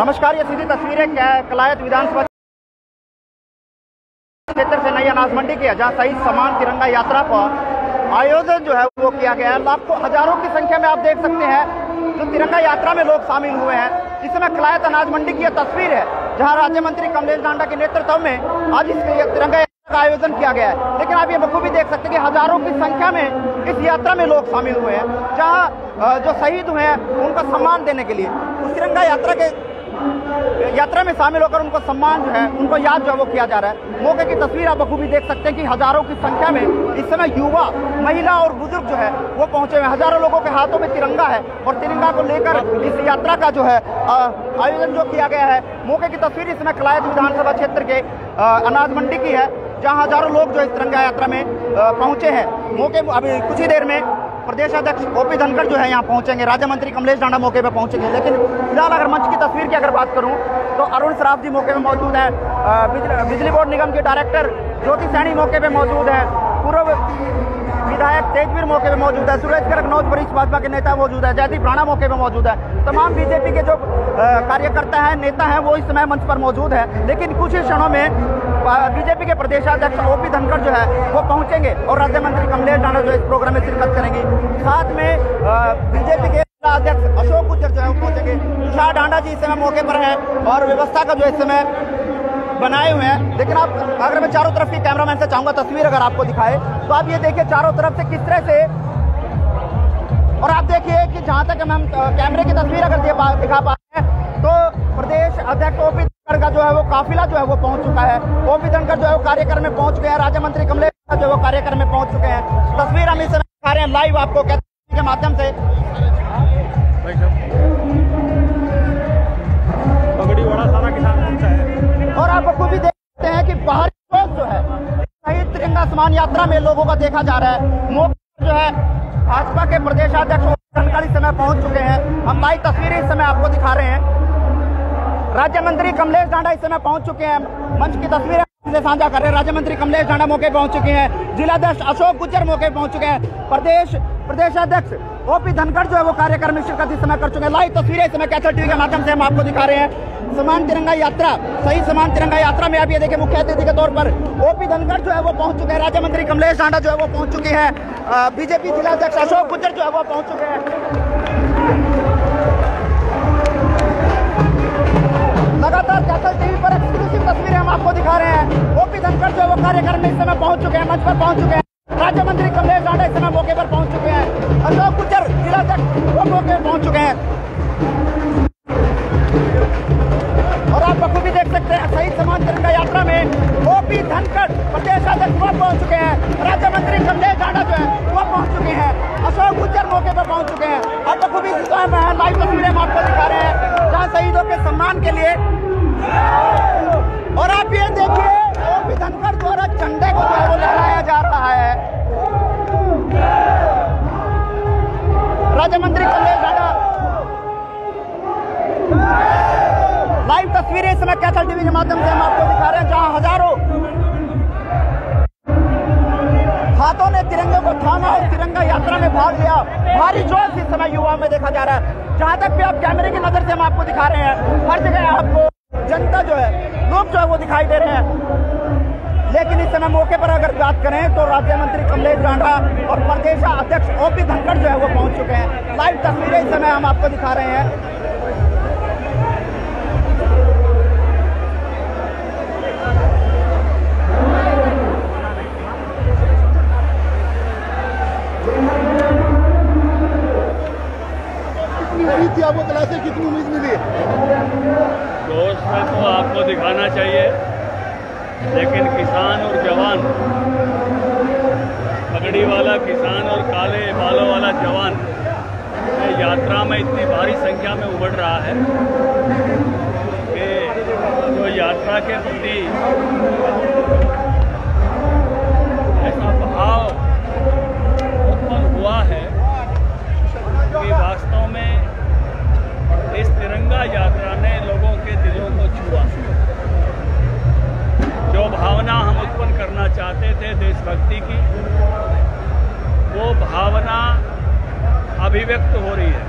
नमस्कार, ये सीधी तस्वीरें कलायत विधानसभा क्षेत्र से नई अनाज मंडी की है, जहां शहीद सम्मान तिरंगा यात्रा पर आयोजन जो है वो किया गया है। लाखों हजारों की संख्या में आप देख सकते हैं जो तिरंगा यात्रा में लोग शामिल हुए हैं। इस समय कलायत अनाज मंडी की यह तस्वीर है, जहां राज्य मंत्री कमलेश डांडा के नेतृत्व में आज इस तिरंगा यात्रा का आयोजन किया गया है। लेकिन आप ये बखूबी देख सकते हैं कि हजारों की संख्या में इस यात्रा में लोग शामिल हुए हैं, जहाँ जो शहीद हुए हैं उनका सम्मान देने के लिए उस तिरंगा यात्रा में शामिल होकर उनको सम्मान जो है, उनको याद जो है वो किया जा रहा है। मौके की तस्वीर आप बखूबी देख सकते हैं कि हजारों की संख्या में इस समय युवा, महिला और बुजुर्ग जो है वो पहुंचे हुए हैं। हजारों लोगों के हाथों में तिरंगा है और तिरंगा को लेकर इस यात्रा का जो है आयोजन जो किया गया है। मौके की तस्वीर इस समय कलायत विधानसभा क्षेत्र के अनाज मंडी की है, जहाँ हजारों लोग जो इस तिरंगा यात्रा में पहुंचे हैं। मौके अभी कुछ ही देर में प्रदेश अध्यक्ष ओपी धनखड़ जो है यहाँ पहुंचेंगे, राज्य मंत्री कमलेश डांडा मौके पे पहुंचेंगे। लेकिन फिलहाल अगर मंच की तस्वीर की अगर बात करूं तो अरुण सराफ जी मौके पे मौजूद है, बिजली बोर्ड निगम के डायरेक्टर ज्योति सैनी मौके पे मौजूद है, पूर्व विधायक तेजवीर मौके पे मौजूद है, सुरेश गर्ग नौज वरिष्ठ भाजपा के नेता मौजूद है, जयदीप राणा मौके पे मौजूद है। तमाम बीजेपी के जो कार्यकर्ता हैं, नेता हैं, वो इस समय मंच पर मौजूद है। लेकिन कुछ ही क्षणों में बीजेपी के प्रदेशाध्यक्ष ओपी धनखड़ जो है वो पहुंचेंगे और राज्य मंत्री कमलेश डांडा जो इस प्रोग्राम में शिरकत करेंगी। साथ में बीजेपी के अध्यक्ष अशोक गुज्जर जो है वो पहुंचेंगे। तुषार डांडा जी इस समय मौके पर हैं और व्यवस्था का जो इस समय बनाए हुए हैं। लेकिन आप अगर मैं चारों तरफ की कैमरामैन से चाहूंगा तस्वीर अगर आपको दिखाए तो आप ये देखिए चारों तरफ से किस तरह से, और आप देखिए कि जहां तक हम कैमरे की तस्वीर अगर दिखा पा रहे हैं तो प्रदेश अध्यक्ष ओपी धनखड़ का जो है वो काफिला जो है वो पहुंच चुका है। ओपी धनखड़ जो है वो कार्यक्रम में पहुंच गए हैं, राज्य मंत्री कमलेश जो है वो कार्यक्रम में पहुंच चुके हैं। तस्वीर हम इस समय दिखा रहे हैं लाइव आपको के माध्यम से। पगड़ी वाला सारा किसान मोर्चा है और आप आपको भी देखते हैं कि बाहरी लोग जो है शहीद तिरंगा सम्मान यात्रा में लोगों का देखा जा रहा है। मौके जो है भाजपा के प्रदेशाध्यक्ष ओपी धनखड़ इस समय पहुंच चुके हैं। हम लाइव तस्वीरें इस समय आपको दिखा रहे हैं। राज्य मंत्री कमलेश डांडा इस समय पहुंच चुके हैं। मंच की तस्वीरें से साझा कर रहे हैं। राज्य मंत्री कमलेश डांडा मौके पहुंच चुके हैं, जिलाध्यक्ष अशोक गुज्जर मौके पहुंच चुके हैं, प्रदेशाध्यक्ष ओपी धनखड़ जो है वो कार्यक्रम में शिरकत इस समय कर चुके हैं। लाइव तस्वीरें इस समय कैसर टीवी के माध्यम से हम आपको दिखा रहे हैं। सम्मान तिरंगा यात्रा, सही सम्मान तिरंगा यात्रा में आप ये देखिए मुख्य अतिथि के तौर पर ओपी धनखड़ जो है वो पहुंच चुके हैं, राज्य मंत्री कमलेश डांडा जो है वो पहुंच चुके हैं, बीजेपी जिलाध्यक्ष अशोक गुज्जर जो है वो पहुंच चुके हैं। लगातार कैसर टीवी पर एक्सक्लूसिव तस्वीरें हम आपको दिखा रहे हैं। ओपी धनखड़ जो है वो कार्यक्रम में इस समय पहुंच चुके हैं, मंच पर पहुंच चुके हैं। राज्य मंत्री कमलेश डांडा इस समय मौके पर पहुंच चुके हैं, अशोक गुज्जर जिलाध्यक्ष वो मौके पर पहुंच चुके हैं। और आप बखूबी देख सकते हैं शहीद सम्मान तिरंगा यात्रा में ओपी धनखड़ प्रदेशाध्यक्ष वो पहुंच चुके हैं, राज्य मंत्री कमलेश डांडा जो है वो पहुंच चुके हैं, अशोक गुज्जर मौके पर पहुंच चुके हैं। आप बखूबी लाइव तस्वीरें हम आपको दिखा रहे हैं, जहां शहीदों के सम्मान के लिए। और आप ये देखिए ओपी धनखड़ द्वारा झंडे को जो है वो लहराया जा रहा है। राज्य मंत्री कमलेश डांडा लाइव तस्वीरें इस समय कैसर टीवी के माध्यम से हम आपको दिखा रहे हैं, जहां हजारों हाथों ने तिरंगे को थामा और तिरंगा यात्रा में भाग लिया। भारी जोश इस समय युवाओं में देखा जा रहा है। जहां तक भी आप कैमरे की नजर से हम आपको दिखा रहे हैं, हर जगह आपको जनता जो है, लोग जो है वो दिखाई दे रहे हैं। लेकिन इस समय मौके पर अगर बात करें तो राज्य मंत्री कमलेश डांडा और प्रदेश अध्यक्ष ओपी धनखड़ जो है वो पहुंच चुके हैं। लाइव तस्वीरें इस समय हम आपको दिखा रहे हैं। थी आपको क्लास से कितनी उम्मीद मिली? जोश में तो आपको दिखाना चाहिए, लेकिन किसान और जवान, पगड़ी वाला किसान और काले बालों वाला जवान यात्रा में इतनी भारी संख्या में उमड़ रहा है कि जो यात्रा के प्रति ऐसा भाव उत्पन्न हुआ है कि वास्तव में इस तिरंगा यात्रा ने लोगों के दिलों को छुआ। जो भावना हम उत्पन्न करना चाहते थे देशभक्ति की, वो भावना अभिव्यक्त हो रही है।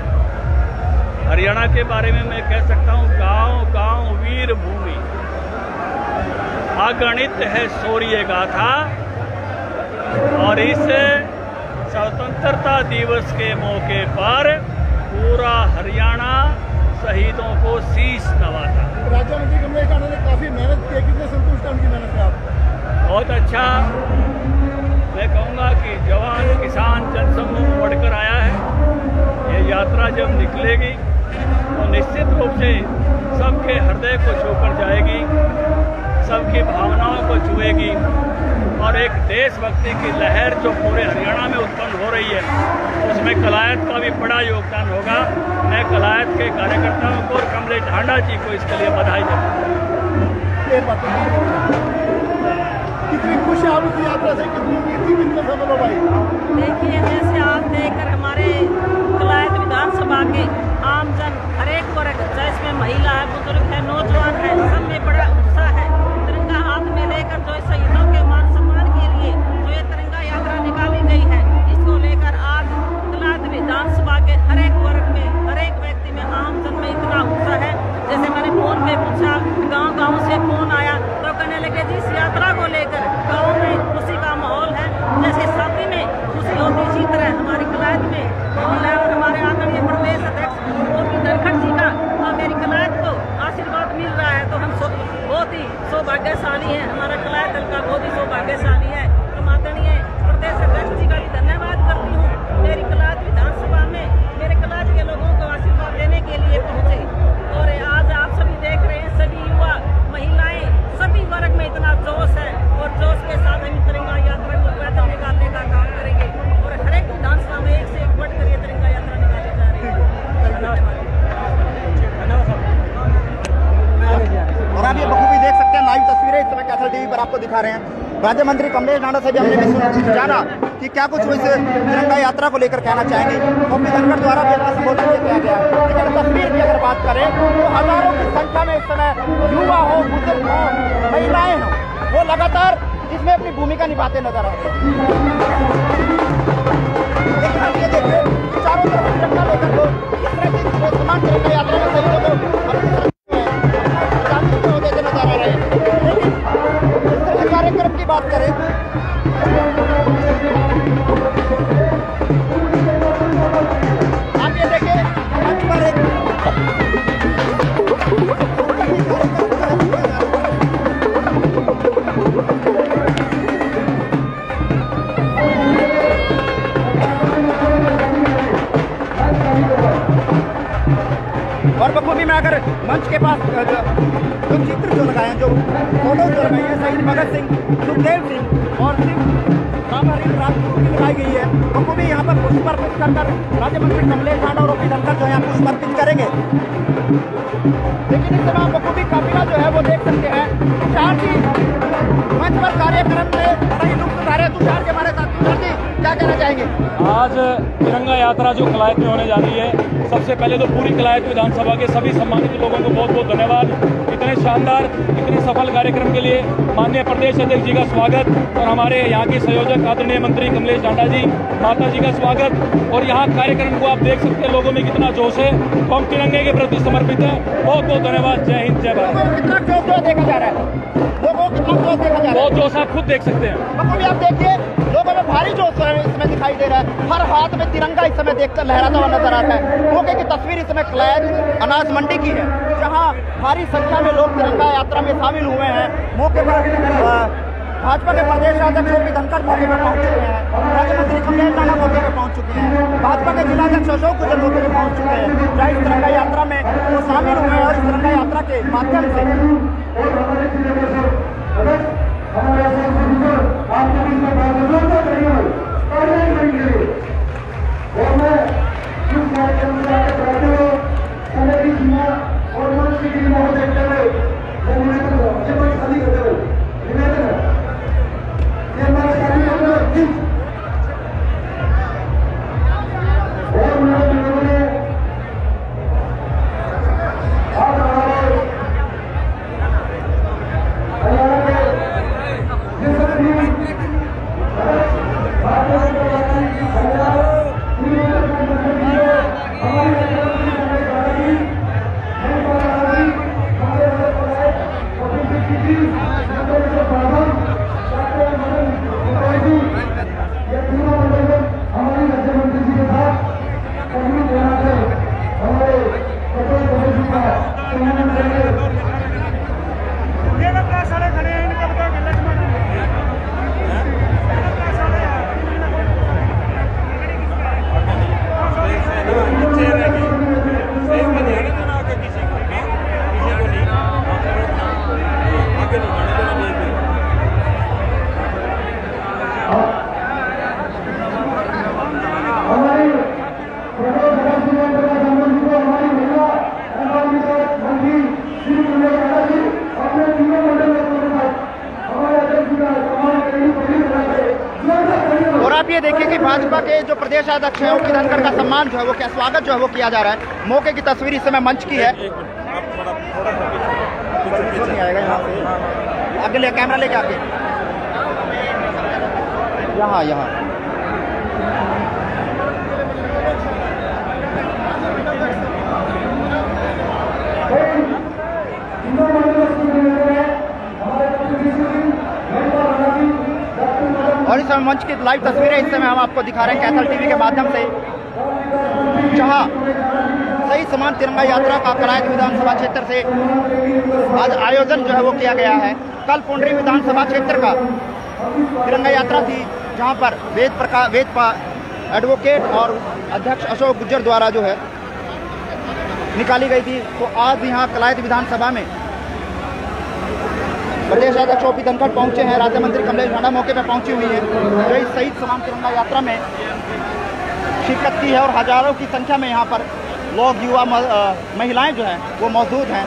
हरियाणा के बारे में मैं कह सकता हूँ, गांव गांव वीर भूमि, अगणित है शौर्य गाथा। और इस स्वतंत्रता दिवस के मौके पर पूरा हरियाणा शहीदों को शीश नवाता। राज्य मंत्री कमलेश ढांडा ने काफी मेहनत की, कितने संतुष्ट हैं उनकी मेहनत से आप? बहुत अच्छा। मैं कहूँगा कि जवान किसान जनसमूह बढ़कर आया है। ये यात्रा जब निकलेगी तो निश्चित रूप से सबके हृदय को छूकर जाएगी, सबकी भावनाओं को छुएगी और एक देशभक्ति की लहर जो पूरे हरियाणा में उत्पन्न हो रही है, उसमें कलायत का भी बड़ा योगदान होगा। मैं कलायत के कार्यकर्ताओं को और कमलेश ढांडा जी को इसके लिए बधाई देता हूँ। कितनी खुश है आप इस यात्रा से, कितनी उम्मीद थी, कितने सफल हो भाई? देखिए, जैसे आप देखकर हमारे कलायत विधानसभा के आमजन हर एक वर्ग, चाहे इसमें महिला है, बुजुर्ग है, नौजवान है, सब में बड़ा उत्साह है। तिरंगा हाथ में लेकर जो शहीदों के मान सम्मान के लिए जो ये तिरंगा यात्रा निकाली गई है, इसको लेकर आज कलायत विधानसभा के हर एक वर्ग में, हर एक व्यक्ति में, आमजन में इतना उत्साह है। जैसे मैंने फोन पे पूछा, गाँव से फोन आया तो कहने लगे जी, इस यात्रा को लेकर गाँव में खुशी का माहौल है। जैसे शादी में खुशी होती, इसी तरह हमारी कलायत में माहौल है। और हमारे आदरणीय प्रदेश अध्यक्ष गोपी धनखड़ जी का मेरी कलायत को आशीर्वाद मिल रहा है, तो हम बहुत ही सौभाग्यशाली हैं। हमारा कलायत दल का बहुत ही सौभाग्यशाली है। तो आदरणीय प्रदेश अध्यक्ष जी का भी धन्यवाद करती हूँ। मेरी कलायत विधानसभा में मेरे कलायत के लोगों को आशीर्वाद देने के लिए पहुँचे। और आज आप सभी देख रहे हैं, सभी युवा, महिलाएं, सभी वर्ग में इतना जोश है और जोश के साथ हम तिरंगा यात्रा को बेहतर निकालने का काम करेंगे। और हर एक विधानसभा में एक से एक बढ़कर ये तिरंगा यात्रा निकाली जा रही है। और आप ये बखूबी देख सकते हैं, लाइव तस्वीरें इस समय कैथल टीवी पर आपको दिखा रहे हैं। राज्य मंत्री कमलेश ढांडा से भी हमने भी जाना कि क्या कुछ इस तिरंगा यात्रा को लेकर कहना चाहेंगे। गोपी धनखड़ द्वारा भी अपना संबोधन किया गया। लेकिन तस्वीर की अगर बात करें तो हजारों की संख्या में इस समय युवा हो, बुजुर्ग हो, महिलाएं हो, वो लगातार इसमें अपनी भूमिका निभाते नजर आते हैं। लेकिन आप ये देखिए, चारों तरफ तिरंगा लेकर लोग इस तरह की समान तिरंगा यात्रा में शहीदों को होते नजर आ रहे हैं। लेकिन इस तरह के कार्यक्रम की बात करें, आप ये देखिए, मंच पर एक और बखूबी में अगर मंच के पास जो चित्र जो लगाए हैं, जो फोटो जो लगाई है शहीद भगत सिंह, सुखदेव सिंह और राजपूत की लगाई गई है, बखूबी यहाँ पर पुष्प अर्पित कर राज्य मंत्री कमलेश ढांडा और गोपी धनखड़ जो है पुष्प अर्पित करेंगे। लेकिन इस समय बखूबी काफिला जो है वो देख सकते हैं। तुषार जी मंच पर कार्यक्रम में बड़ा ही लुत्फ उठा रहे हैं। तुषार जी हमारे साथ, तुषार जी क्या कहना चाहेंगे? आज तिरंगा यात्रा जो कलायत में होने जा रही है, सबसे पहले तो पूरी कलायत विधानसभा के सभी सम्मानित लोगों को बहुत बहुत धन्यवाद। इतने शानदार, इतने सफल कार्यक्रम के लिए माननीय प्रदेश अध्यक्ष जी का स्वागत और हमारे यहाँ के संयोजक आदरणीय मंत्री कमलेश ढांडा जी, माता जी का स्वागत। और यहाँ कार्यक्रम को आप देख सकते हैं, लोगों में कितना जोश है, तो हम तिरंगे के प्रति समर्पित है। बहुत बहुत धन्यवाद। जय हिंद, जय भारत। कितना जोश देखा जा रहा है, लोगों को कितना जोश देखा जा रहा है, बहुत जोश आप खुद देख सकते हैं। बखूबी आप देखिए, लोगों में भारी जोश इसमें दिखाई दे रहा है। हर हाथ में तिरंगा इस समय देखकर लहराता हुआ नजर आता है। मौके की तस्वीर इस समय कलायत अनाज मंडी की है, जहां भारी संख्या में लोग तिरंगा यात्रा में शामिल हुए हैं। मौके पर भाजपा के प्रदेश अध्यक्ष गोपी धनखड़ मौके पर पहुंच चुके हैं, राज्य मंत्री कमलेश ढांडा मौके पर पहुंच चुके हैं, भाजपा के जिलाध्यक्ष अशोक गुजर मौके पर पहुंच चुके हैं, जहां इस तिरंगा यात्रा में वो शामिल हुए हैं। और इस तिरंगा यात्रा के माध्यम से ये देखिए कि भाजपा के जो प्रदेश अध्यक्ष है ओपी धनखड़ का सम्मान जो है वो क्या स्वागत जो है वो किया जा रहा है। मौके की तस्वीर इस समय मंच की है। नहीं आएगा यहाँ से आगे ले कैमरा लेके आके यहाँ और इस समय मंच की लाइव तस्वीरें इस समय हम आपको दिखा रहे हैं कैथल टीवी के माध्यम से, जहां सही समान तिरंगा यात्रा का कलायत विधानसभा क्षेत्र से आज आयोजन जो है वो किया गया है। कल पुंडरी विधानसभा क्षेत्र का तिरंगा यात्रा थी, जहां पर वेद एडवोकेट और अध्यक्ष अशोक गुज्जर द्वारा जो है निकाली गई थी। तो आज यहाँ कलायत विधानसभा में प्रदेश अध्यक्ष ओपी धनखड़ पहुंचे हैं, राज्य मंत्री कमलेश ढांडा मौके पर पहुंची हुई है, जो इस शहीद समान तिरंगा यात्रा में शिरकत की है। और हजारों की संख्या में यहाँ पर लोग, युवा, महिलाएं जो हैं वो मौजूद हैं।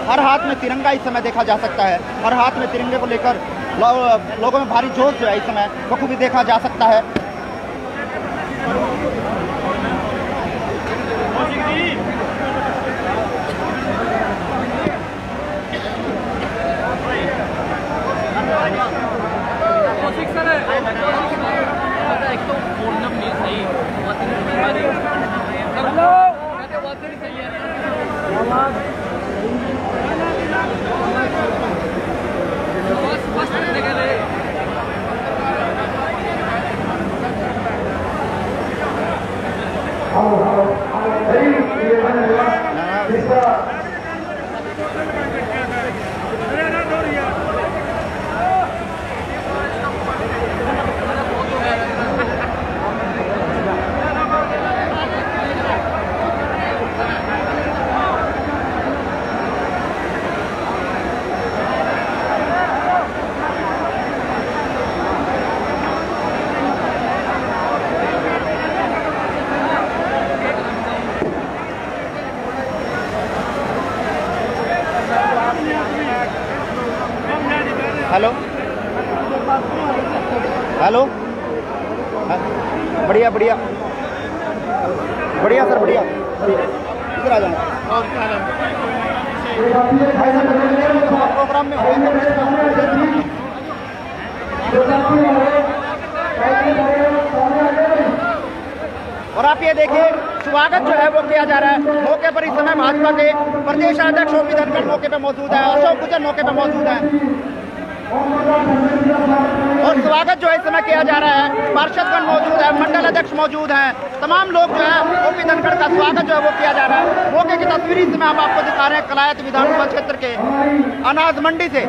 हर हाथ में तिरंगा इस समय देखा जा सकता है। हर हाथ में तिरंगे को लेकर लोगों में भारी जोश जो है इस समय बखूबी देखा जा सकता है। हेलो हेलो, बढ़िया बढ़िया बढ़िया सर, बढ़िया इधर आ जाना प्रोग्राम में और आप ये देखिए स्वागत जो है वो किया जा रहा है। मौके पर इस समय भाजपा के प्रदेश अध्यक्ष ओपी धनखड़ मौके पर मौजूद है, अशोक गुज्जर मौके पर मौजूद है और स्वागत जो है इस समय किया जा रहा है। पार्षदगण मौजूद है, मंडल अध्यक्ष मौजूद हैं, तमाम लोग जो है ओपी धनखड़ का स्वागत जो है वो किया जा रहा है। मौके की तस्वीर इस समय हम आपको दिखा रहे हैं कलायत विधानसभा क्षेत्र के अनाज मंडी से।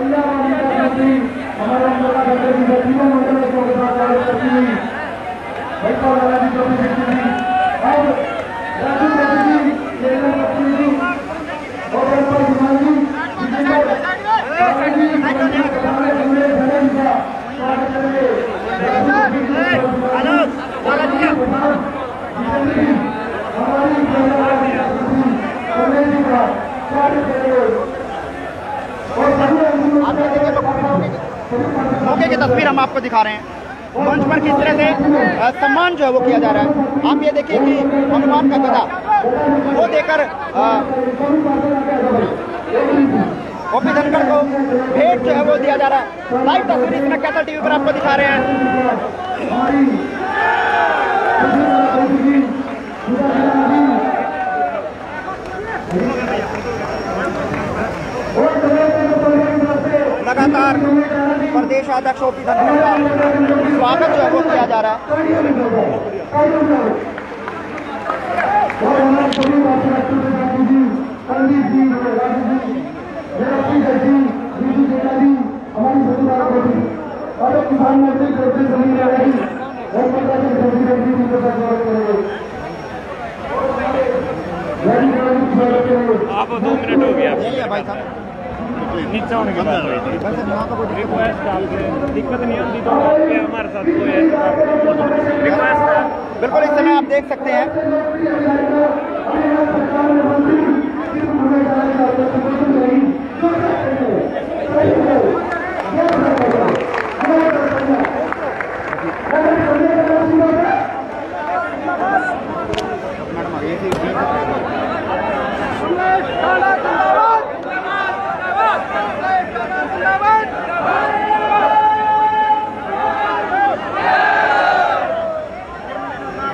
मौके की तस्वीर हम आपको दिखा रहे हैं। मंच पर किस तरह से सम्मान जो है वो किया जा रहा है। आप ये देखिए कि हनुमान का गदा वो देकर ओपी धनखड़ को भेंट जो है वो दिया जा रहा है। लाइव तस्वीर इसमें कैथल टीवी पर आपको दिखा रहे हैं। लगातार प्रदेश अध्यक्ष ओपी धनखड़ का स्वागत जो है वो किया जा रहा आप 2 मिनट हो गया भाई साहब। नीचे होने के बाद रिक्वेस्ट आपसे दिक्कत नहीं होती तो हमारे साथ कोई रिक्वेस्ट। बिल्कुल इस समय आप देख सकते हैं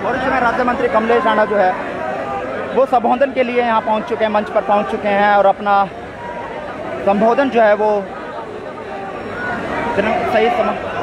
और इस समय राज्य मंत्री कमलेश राणा जो है वो संबोधन के लिए यहाँ पहुँच चुके हैं, मंच पर पहुँच चुके हैं और अपना संबोधन जो है वो सही समय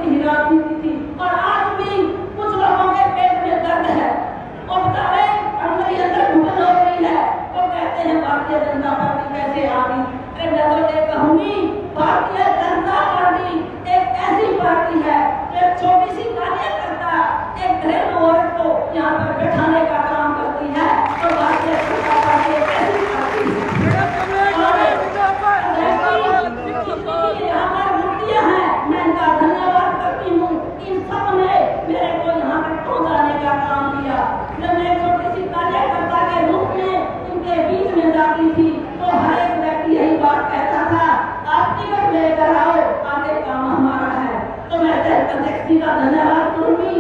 की राजनीति थी और आज भी कुछ लोगों के पेट में दर्द है और बेचारे अंदर ही अंदर घुटन हो रही है। वो कहते हैं भारतीय जनता पार्टी कैसे आ गई। अरे मैं तो ये कहूंगी भारतीय जनता पार्टी एक ऐसी पार्टी है जो एक छोटी सी कार्यकर्ता एक घरेलू औरत को यहाँ पर बैठाने का काम करती है। तो भारतीय जनता पार्टी एक ऐसी पार्टी है। यहाँ पर मूर्तियाँ हैं, मैं इनका धन्यवाद करती हूँ। इन सब ने मेरे को यहाँ पर पहुँचाने का काम किया। जब मैं छोटी सी कार्यकर्ता के रूप में इनके बीच में जाती थी तो हर एक व्यक्ति यही बात कहता था, आप टिकट लेकर आओ, आगे काम हमारा है। तो मैं अध्यक्ष जी का धन्यवाद करूंगी।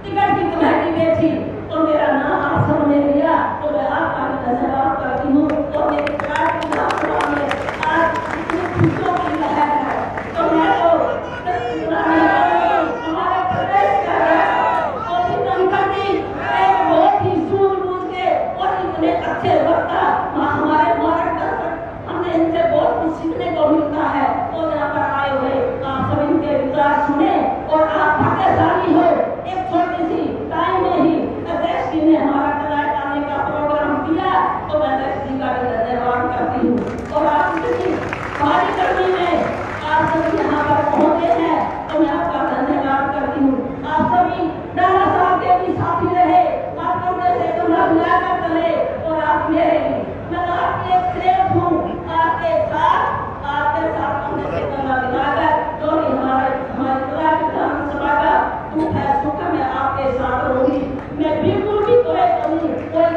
टिकट की कमेटी बैठी तो मेरा नाम आप सबने लिया तो मैं आपका धन्यवाद करती हूँ। तो मेरी पार्टी में आज इतनी खुशियों की लहर है। तो मैं तो हमारे प्रदेश का एक बहुत ही सूझबूझ के और इतने अच्छे वक्ता हमारे मार्गदर्शक, हमने इनसे बहुत कुछ सीखने को मिलता है। तो यहाँ पर आए हुए आप सब इनके विचार सुने और आप भाग्यशाली हो। एक छोटी सी टाइम में ही अध्यक्ष जी ने हमारा कलाए आने का प्रोग्राम किया तो मैं अध्यक्ष जी का भी धन्यवाद करती हूँ। और आप इतनी भारी गर्मी में आप सभी यहाँ पर पहुँचे हैं तो मैं आपका धन्यवाद करती हूँ। आप सभी डाला साहब के भी साथी रहे, आप कंधे से कंधा मिलाकर चले और आप मेरे मैं आपके एक सेवक हूँ, आपके साथ कंधे से कंधा मिलाकर जो भी हमारी विधानसभा का दुख है सुख मैं आपके साथ रहूंगी। मैं बिल्कुल भी कोई कसर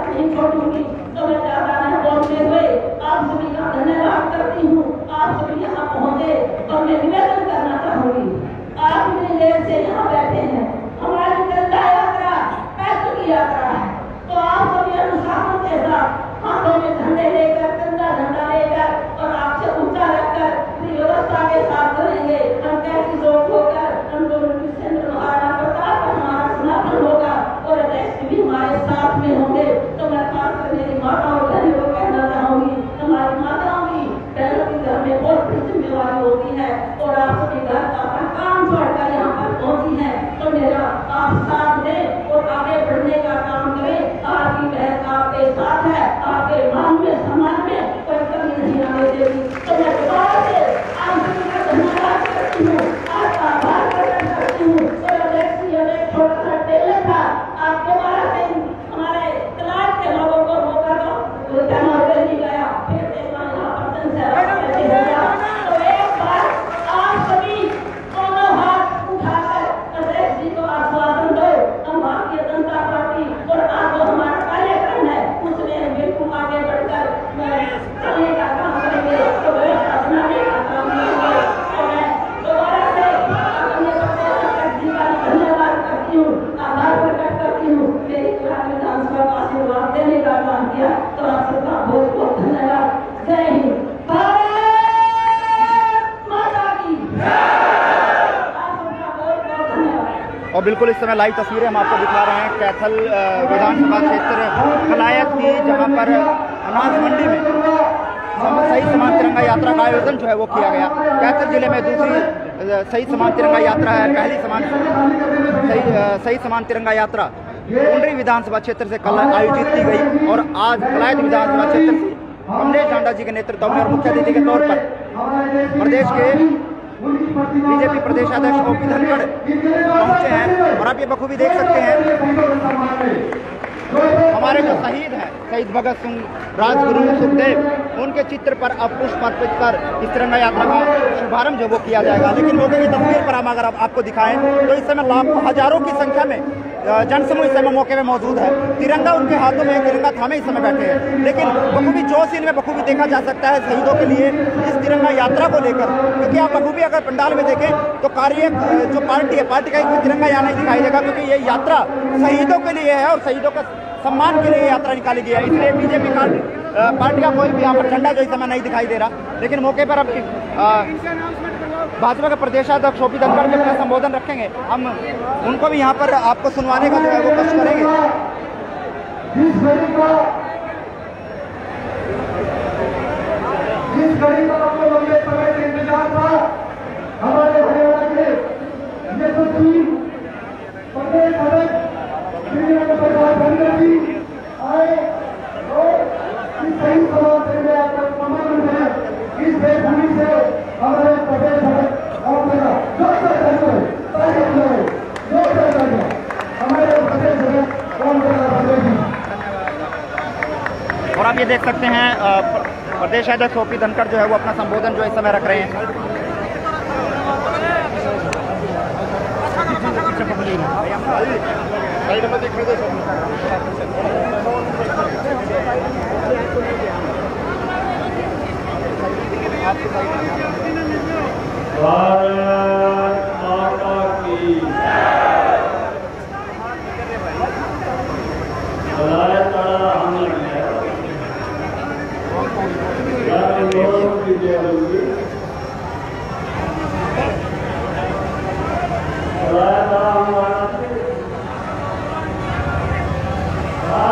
नहीं छोड़ूंगी। तो मैं ज्यादा नहीं बोलते हुए आप सभी का धन्यवाद करती हूँ। आप सभी यहाँ पहुँचे और मैं निवेदन करना चाहूंगी, आप इतनी देर से यहाँ बैठे हैं, हमारी गंगा यात्रा पैदल की यात्रा है। तो आप सभी अनुशासन के साथ हाथों में झंडे लेकर कंधा झंडा लेकर और आपसे ऊंचा रखकर व्यवस्था के साथ चलेंगे। हम कैसी लोग होकर हम दोनों महाराणा प्रताप हमारा समापन होगा और अध्यक्ष भी हमारे साथ में होंगे। तो मैं खासकर मेरी माता और बहनों को कहना चाहूंगी, हमारी माताओं की बहनों की घर में बहुत बड़ी जिम्मेवारी होती है और आप सभी घर अपना काम छोड़कर यहाँ पर पहुंची है। तो मेरा आप साथ दें और आगे बढ़ने का काम करें। आपकी बहन आपके साथ है, आपके मान में सम्मान में कोई कमी नहीं आने देगी। तो मैं दोबारा से आप सभी का धन्यवाद करती हूँ, आपका आभार प्रकट करती हूँ। और अध्यक्ष जी एक छोटा सा टेलर था, आप दोबारा से हमारे क्लास के लोगों को मौका दो, जमा नहीं गया फिर देखना यहाँ पर तो एक बार आप सभी दोनों हाथ उठाकर अध्यक्ष जी को आश्वासन दो, हम भारतीय जनता पार्टी और आज जो हमारा कार्यक्रम है उसमें बिल्कुल आगे बढ़कर चलने का काम करेंगे, तो व्यवस्था बनाने का काम करेंगे। तो मैं दोबारा से अपने अध्यक्ष जी का धन्यवाद करती हूँ, आभार प्रकट करती हूँ। मेरी विधानसभा का आशीर्वाद देने का काम किया तो आप सबका बहुत बहुत धन्यवाद। जय हिंद, और बिल्कुल इस समय लाइव तस्वीरें हम आपको दिखा रहे हैं कैथल विधानसभा क्षेत्र कलायत की, जहां पर अनाज मंडी में सही समान तिरंगा यात्रा का आयोजन जो है वो किया गया। कैथल जिले में दूसरी सही समान तिरंगा यात्रा है। पहली सही समान तिरंगा यात्रा कुंडरी विधानसभा क्षेत्र से कल आयोजित की गई और आज कलायत विधानसभा क्षेत्र से कमलेश डांडा जी के नेतृत्व में और मुख्य अतिथि के तौर पर प्रदेश के बीजेपी प्रदेशाध्यक्ष ओपी धनखड़ पहुंचे हैं। और आप ये बखूबी देख सकते हैं हमारे जो शहीद हैं, शहीद भगत सिंह, राजगुरु, सुखदेव, उनके चित्र पर अब पुष्प अर्पित कर इस तिरंगा यात्रा का शुभारंभ जो वो किया जाएगा। लेकिन मौके की तस्वीर पर हम अगर आपको दिखाएं तो इस समय लाखों हजारों की संख्या में जनसमूह इस समय मौके में मौजूद है। तिरंगा उनके हाथों में, तिरंगा थामे इस समय बैठे हैं। लेकिन बखूबी जोश इनमें बखूबी देखा जा सकता है शहीदों के लिए इस तिरंगा यात्रा को लेकर, क्योंकि आप बखूबी अगर पंडाल में देखें तो जो पार्टी है, पार्टी का एक भी तिरंगा यहाँ नहीं दिखाई देगा, क्योंकि ये यात्रा शहीदों के लिए है और शहीदों का सम्मान के लिए यात्रा निकाली गई है। इसलिए बीजेपी पार्टी का कोई भी यहाँ पर झंडा जो इस समय नहीं दिखाई दे रहा। लेकिन मौके पर अब भाजपा के प्रदेशाध्यक्ष ओपी धनखड़ जब अपना संबोधन रखेंगे, हम उनको भी यहाँ पर आपको सुनवाने का जो है वो कोशिश करेंगे। जिस घड़ी का हमको लंबे समय से इंतजार था, हमारे देख सकते हैं प्रदेश अध्यक्ष ओपी धनखड़ जो है वो अपना संबोधन जो इस समय रख रहे हैं।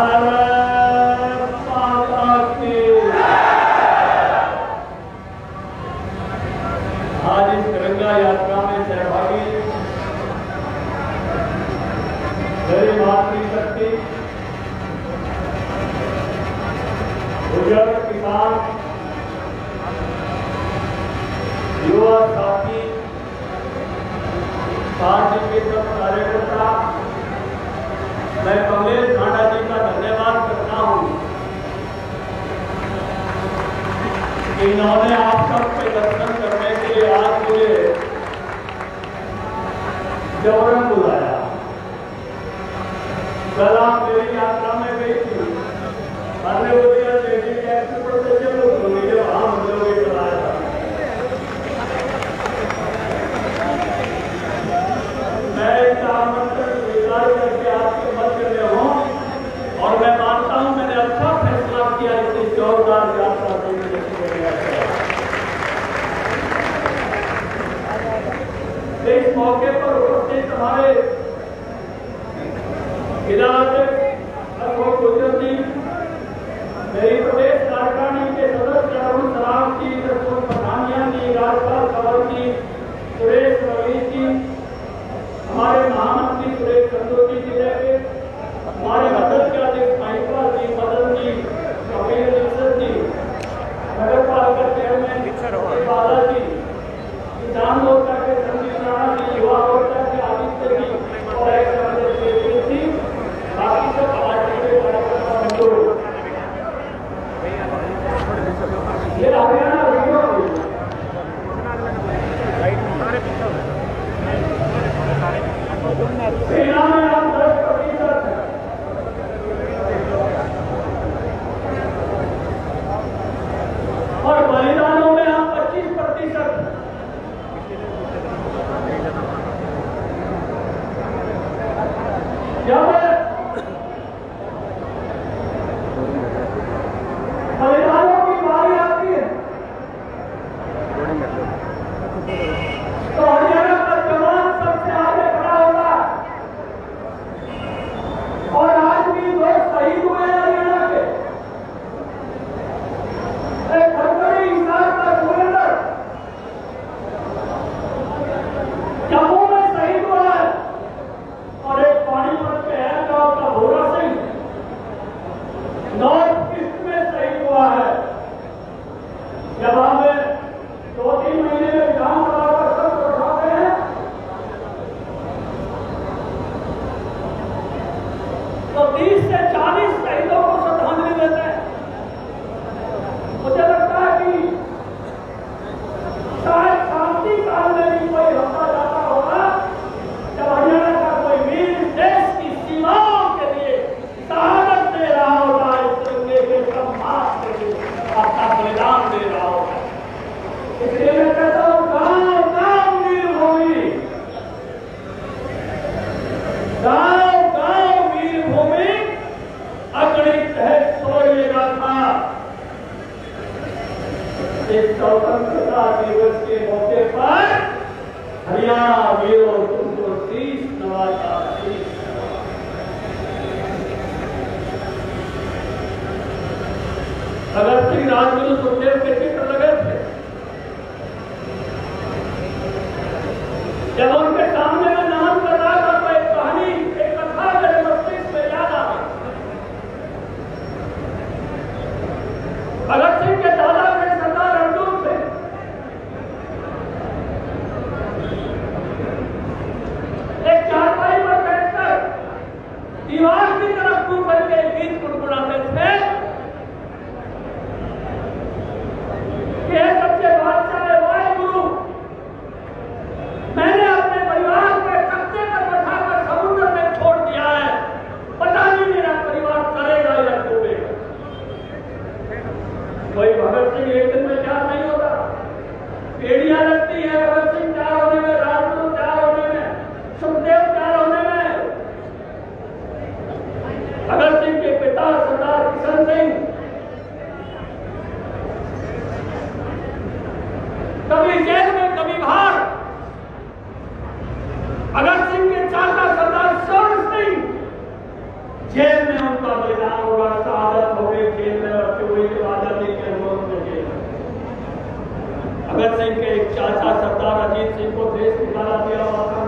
भारत माता की आज इस तिरंगा यात्रा में सहभागी मेरी मातृशक्ति बुजुर्ग किसान युवा साथी पार्टी के सब कार्यकर्ता, मैं कमलेश ठाडा जी का धन्यवाद करता हूं कि इन्होंने आप सबके दर्शन करने के लिए आज मुझे जबरन बुलाया। कल आप मेरी यात्रा में गई थी, हमने वो दिया देखिए कैसे पड़ते चलो मुझे वहां मतलब ये चलाया। मैं इस आमंत्रण स्वीकार करके आपके मध्य में हूँ और मैं मानता हूँ मैंने अच्छा फैसला किया इतनी जोरदार यात्रा देने के लिए। इस मौके पर उपस्थित हमारे विधायक गुजर जी, मेरी प्रदेश कार्यकारिणी के सदस्य अरुण सराफ जी, दशरथ पठानिया जी, राजपाल कंवर जी, सुरेश रवीश जी, हमारे महामंत्री सुरेश चंदोजी जी रहे, हमारे मंडल के अध्यक्ष महिपाल जी, मदन जी, कपिल जी, नगर पालिका चेयरमैन बाला जी, किसान मोर्चा के संजीव राणा जी, युवा मोर्चा के आदित्य जी और एक जी, बाकी सब पार्टी के कार्यकर्ता बंधु। ये हरियाणा वीडियो सेना में आप 10% और बलिदानों में आप 25%। जब बलिदानों की बारी आती है तो हरियाणा का जवान सबसे आगे खड़ा होता है। और आज भी लोग शहीद हुए हैं हरियाणा के। एक खड़गड़ी हिसार का सुरेंद्र जम्मू में शहीद हुआ है और एक पानीपत के है गांव का भोरा सिंह नॉर्थ ईस्ट में शहीद हुआ है। जब हमें 2-3 महीने में विधानसभा का सत्र उठाते हैं तो 30 से 40 शहीदों को श्रद्धांजलि देते हैं। मुझे लगता है कि शायद शांति काल में भी कोई हफ्ता जाता होगा जब हरियाणा का कोई वीर देश की सीमाओं के लिए शहादत दे रहा होगा, इस तिरंगे के सम्मान के लिए अपना बलिदान दे रहा होगा। इसलिए मैं कहता हूँ गांव गांव वीर भूमि, गांव गांव वीर भूमि अगणित है सोएगा था। इस स्वतंत्रता दिवस के मौके पर हरियाणा वीरों तुमको शीश नवाता। भगत सिंह, राजगुरु, सुखदेव के चित्र लगे थे। जब उनके सामने में नमन कर रहा था तो एक कहानी, एक कथा मेरे मस्तिष्क में याद आ गई। भगत सिंह के दादा के सरदार अर्जुन थे। एक चारपाई पर बैठकर दीवार की तरफ मुंह करके गीत गुनगुनाते थे। बेड़ियां लगती है भगत सिंह 4 होने में, राजगुरु 4 होने में, सुखदेव 4 होने में। भगत सिंह के पिता सरदार किशन सिंह कभी जेल में कभी बाहर। भगत सिंह के चाचा सरदार स्वर्ण सिंह जेल में उनका बलिदान होगा, शहादत हो गई जेल में रखे हुए के आजादी के अनुरोध में जेल। भगत सिंह के एक चाचा सरदार अजीत सिंह को देश निकाला दिया हुआ था।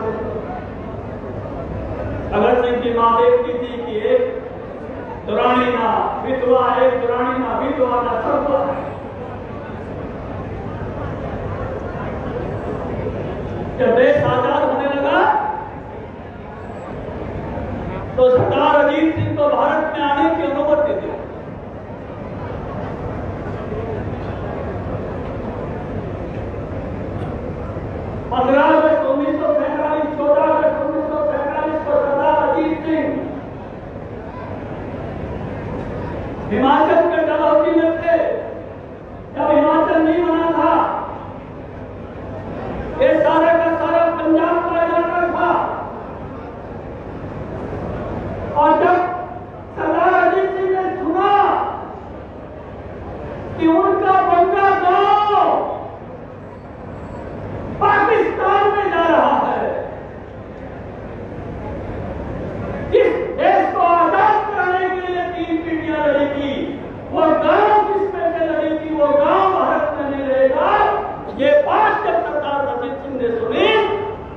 भगत सिंह की मां देखती थी कि एक दुरानी ना विधवा, एक दुरानी ना विधवा ना सर्वा। जब देश आजाद होने लगा तो सरदार अजीत सिंह को भारत में आने की अनुमति दी। पंद्रह अगस्त 1945, 14 अगस्त 1945 को सरदार अजीत सिंह हिमाचल के डलहौजी में थे। जब हिमाचल नहीं बना था, ये सारा का सारा पंजाब का इलाका था। और जब सरदार अजीत सिंह ने सुना कि उनका बंगा गांव पाकिस्तान में जा रहा है, जिस देश को आजाद कराने के लिए 3 पीढ़ियां लड़ी थी, वो गांव जिसमें से लड़ी थी वो गांव भारत में नहीं रहेगा। ये बात जब सरदार अजीत सिंह ने सुनी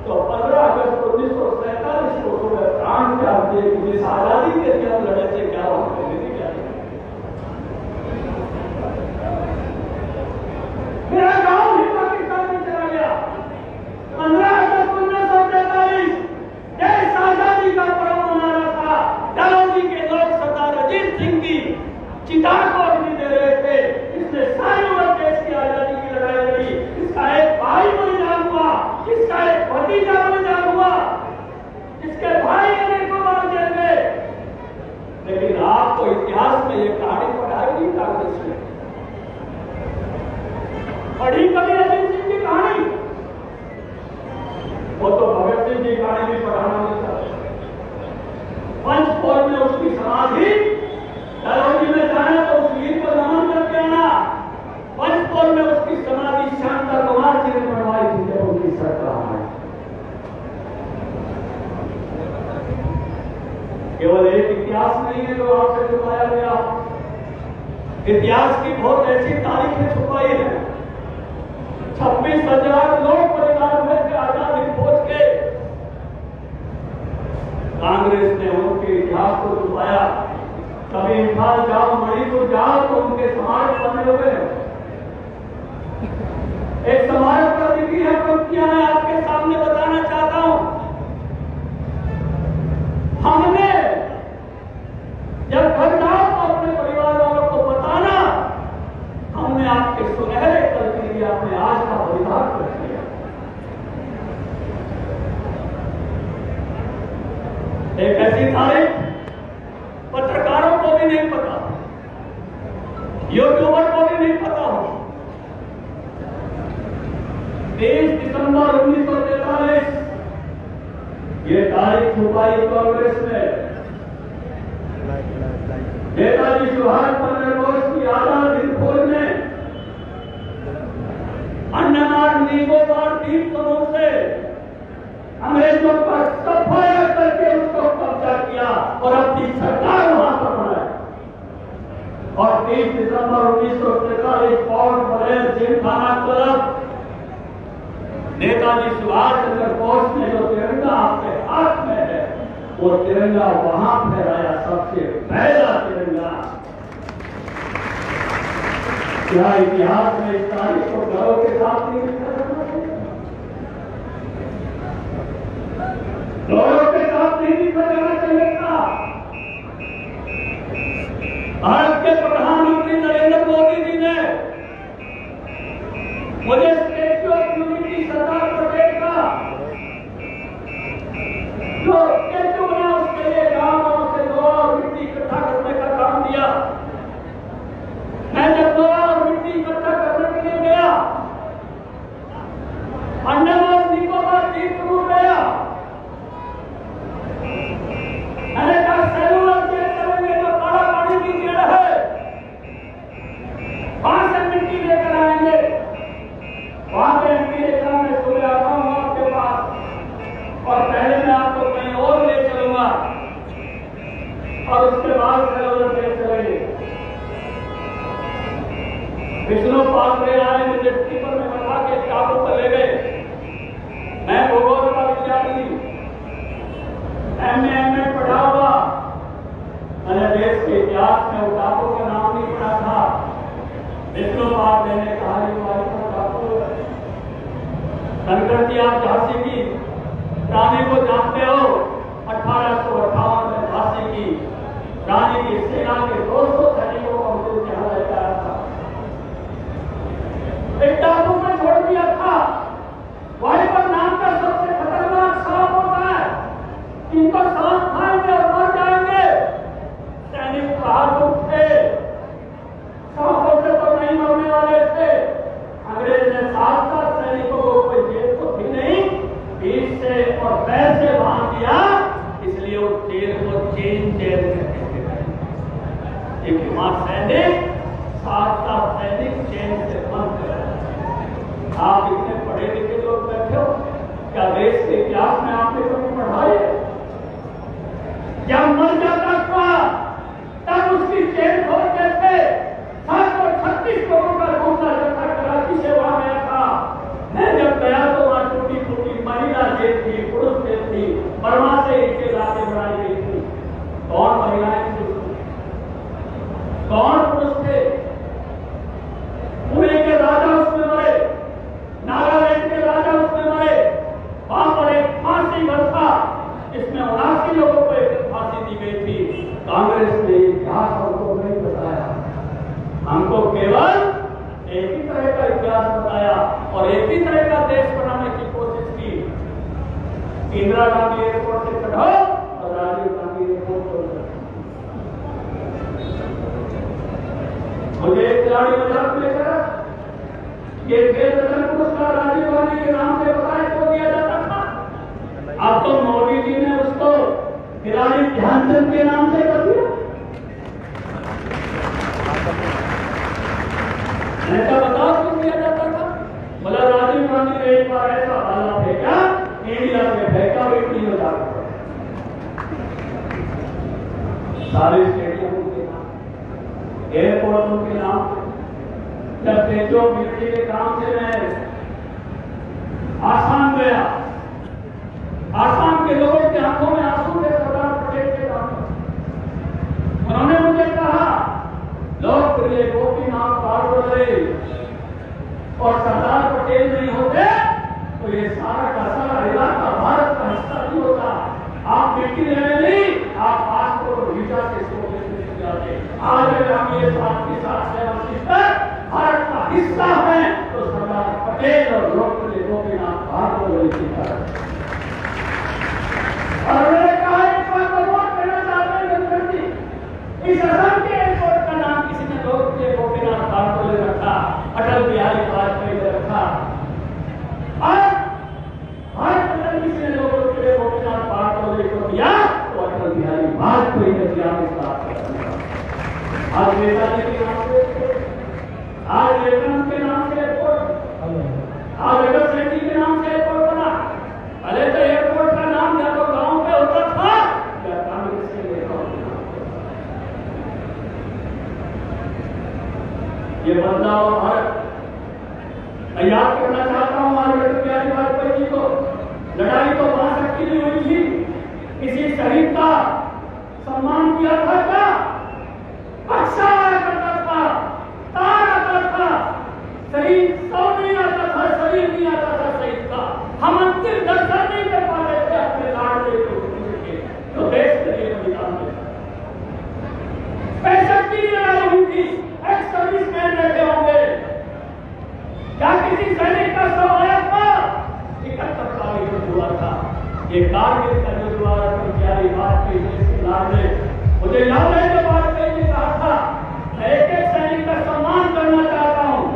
तो 15 अगस्त 1947 को सुबह प्राण त्याग दिए। इस आजादी के लिए हम लड़े थे, क्या हम नहीं क्या। मेरा गांव ही पाकिस्तान में चला गया। 15 अगस्त 1943 देश आजादी का पर्व मना रहा था। डलहौजी के लोग सरदार अजीत सिंह की चिता को अग्नि दे रहे थे। इसने सारी उम्र देश की आजादी की लड़ाई लड़ी। इसका एक भाई बलिदान हुआ, इसका एक भतीजा बलिदान हुआ, इसके भाई अनेकों बार जेल में। लेकिन आपको इतिहास में ये कहानी पढ़ाई नहीं कांग्रेस में पढ़ी कभी अजीत सिंह की कहानी? वो तो भगत सिंह की कहानी भी पढ़ाना नहीं चाहते। पंचपोल में उसकी समाधि, डलहौजी में जाना तो उस वीर को नमन करके आना। पंचपोल में उसकी समाधि शांता कुमार जी ने बनवाई थी जब उनकी सरकार आई। केवल एक इतिहास नहीं है जो आपसे छुपाया गया। इतिहास की बहुत ऐसी तारीखें छुपाई है। 26,000 लोग परिवार हुए थे आजाद हिंद फौज के। कांग्रेस ने उनके इतिहास को छुपाया। कभी इम्फाल जाओ, मणिपुर जाओ तो उनके समाज बने हुए हैं। एक समाज पर लिखी है पंक्तियां मैं आपके सामने बताना चाहता हूं। हमने जब घर जाओ तो अपने परिवार वालों को बताना हमने आपके सुनहरे कल के लिए अपने आज का बलिदान कर दिया। एक ऐसी तारीख पत्रकारों को भी नहीं पता, यूट्यूबर को भी नहीं पता हो। 23 दिसंबर 1943 ये तारीख छुपाई कांग्रेस में। नेताजी सुभाष चंद्र बोस की आजाद हिंद फौज ने अंडमान निकोबार द्वीप समूह से अंग्रेजों पर सफाया करके उसको कब्जा किया और अपनी सरकार वहां पर बनाई। और 30 दिसंबर 1943 पोर्ट ब्लेयर जिमखाना क्लब नेताजी सुभाष चंद्र बोस ने जो तिरंगा आपके हाथ में है वो तिरंगा वहां फहराया, सबसे पहला तिरंगा। क्या इतिहास में इस तारीख को गर्व के साथ नहीं लिखा जाना चाहिए? गौरव के साथ नहीं लिखा जाना चाहिए था? भारत के प्रधानमंत्री नरेंद्र मोदी जी ने मुझे statue of unity Sardar Patel का जो स्टैच्यू बना उसके लिए गांव से लोहा और मिट्टी इकट्ठा करने का काम दिया। मैं जब लोहा और मिट्टी इकट्ठा करने के लिए गया और उसके बाद सरोवर में चले। विष्णु पात्रे आए, मुझे टीपर में बैठा के टापू पर ले गए। मैं भूगोल का विद्यार्थी, एमए पढ़ा हुआ, मैंने देश के इतिहास में वो टापू का नाम नहीं पढ़ा था। विष्णु पात्रे ने कहा टापू शंकर जी, आप झांसी की रानी को जानते हो? 1858 में झांसी की रानी की सेना के 200 सैनिकों को मृत्यु यहाँ लेकर आया था। एक टापू में छोड़ दिया था। वहीं पर नाम का सबसे खतरनाक सांप होता है, इनको सांप खाएंगे और मर जाएंगे। सैनिक बहादुर थे, सांपों से तो नहीं मरने वाले थे। अंग्रेज ने 7 सैनिकों को, कोई जेल तो थी नहीं, 20 से और पैसे बांध दिया, इसलिए वो जेल को चेन जेल कहते थे। एक हिमात सैनिक, 7 सैनिक चेन से बंद कर। आप इतने पढ़े लिखे लोग बैठे हो, क्या देश के इतिहास में आपने कभी पढ़ा है? जब मर जाता था तब उसकी चेन खोलते थे। 736 लोगों का दूसरा जत्था कराची से वहां गया था। मैं जब गया तो वहां टूटी फूटी महिला जेल थी, पुरुष जेल थी, बर्मा से इसके लाते बनाई गई थी। कौन महिलाएं थी, कौन पुरुष थे? पुणे के राजा उसमें मरे, नागालैंड के राजा उसमें मरे। वहां पर एक फांसी घर था, इसमें 79 लोगों को एक फांसी दी गई थी। कांग्रेस ने इतिहास हमको नहीं बताया, हमको केवल एक ही तरह का इतिहास बताया और एक ही तरह का देश बनाने की कोशिश की। इंदिरा गांधी एयरपोर्ट से चढ़ो और राजीव गांधी एयरपोर्ट पर चढ़ो। मुझे एक खिलाड़ी मजाक में कहा, ये खेल रत्न पुरस्कार राजीव गांधी के नाम से बताए तो दिया जाता था। अब तो मोदी जी ने उसको खिलाड़ी ध्यानचंद के नाम से कर दिया। ऐसा बताओ क्यों दिया जाता था? बोला राजीव गांधी ने एक बार ऐसा भाला फेंका, इंडिया में फेंका, इटली में जाकर सारे स्टेडियम के नाम, एयरपोर्टों के नाम। जब तेजो मिट्टी के काम से मैं आसाम गया, आसाम के लोगों के आंखों में आंसू थे सरदार पटेल के काम। उन्होंने मुझे कहा, लोकप्रिय गोपीनाथ बारडोले और सरदार पटेल नहीं होते तो ये सारा का सारा इलाका भारत का हिस्सा नहीं होता। आप मिट्टी लेने नहीं, आप पासपोर्ट और वीजा के शोक जाते। आज अगर हम ये बात के साथ भारत का हिस्सा है तो सरदार पटेल और लोकप्रिय गोपीनाथ बारडोले की तरह। और मैंने कहा एक बात बर्बाद करना चाहते हैं गणतंत्र। इस असम के एयरपोर्ट का नाम किसी ने लोकप्रिय गोपीनाथ बारडोले रखा, अटल बिहारी वाजपेयी ने रखा। आज भारत में किसी ने लोकप्रिय गोपीनाथ बारडोले को दिया तो अटल बिहारी वाजपेयी ने दिया। आज नेताजी के नाम से, आज विवेकानंद के नाम से एयरपोर्ट, आज भगत सिंह जी के नाम से एयरपोर्ट बना। पहले तो एयरपोर्ट का नाम या तो गांव पे होता था या कांग्रेस के नेताओं के नाम पे। ये बदलाव भारत, मैं याद करना चाहता हूं आज अटल बिहारी वाजपेयी जी को। लड़ाई तो महाशक्ति में हुई थी, किसी शहीद का सम्मान किया था क्या? अच्छा करता था, तार आता था, शहीद सौ नहीं आता था, शरीर नहीं आता था शहीद का। हम अंतिम दर्शन नहीं कर पाते थे अपने लाडले के, तो देश के लिए बलिदान दिया। 65 की लड़ाई हुई थी, एक्स सर्विस मैन बैठे होंगे, क्या किसी सैनिक का शव आया था? 71 का युद्ध हुआ था। ये कारगिल का युद्ध हुआ, अटल बिहारी वाजपेयी देश के लाडले। मुझे याद है जब वाजपेयी ने कहा था, मैं एक सैनिक का सम्मान करना चाहता हूं,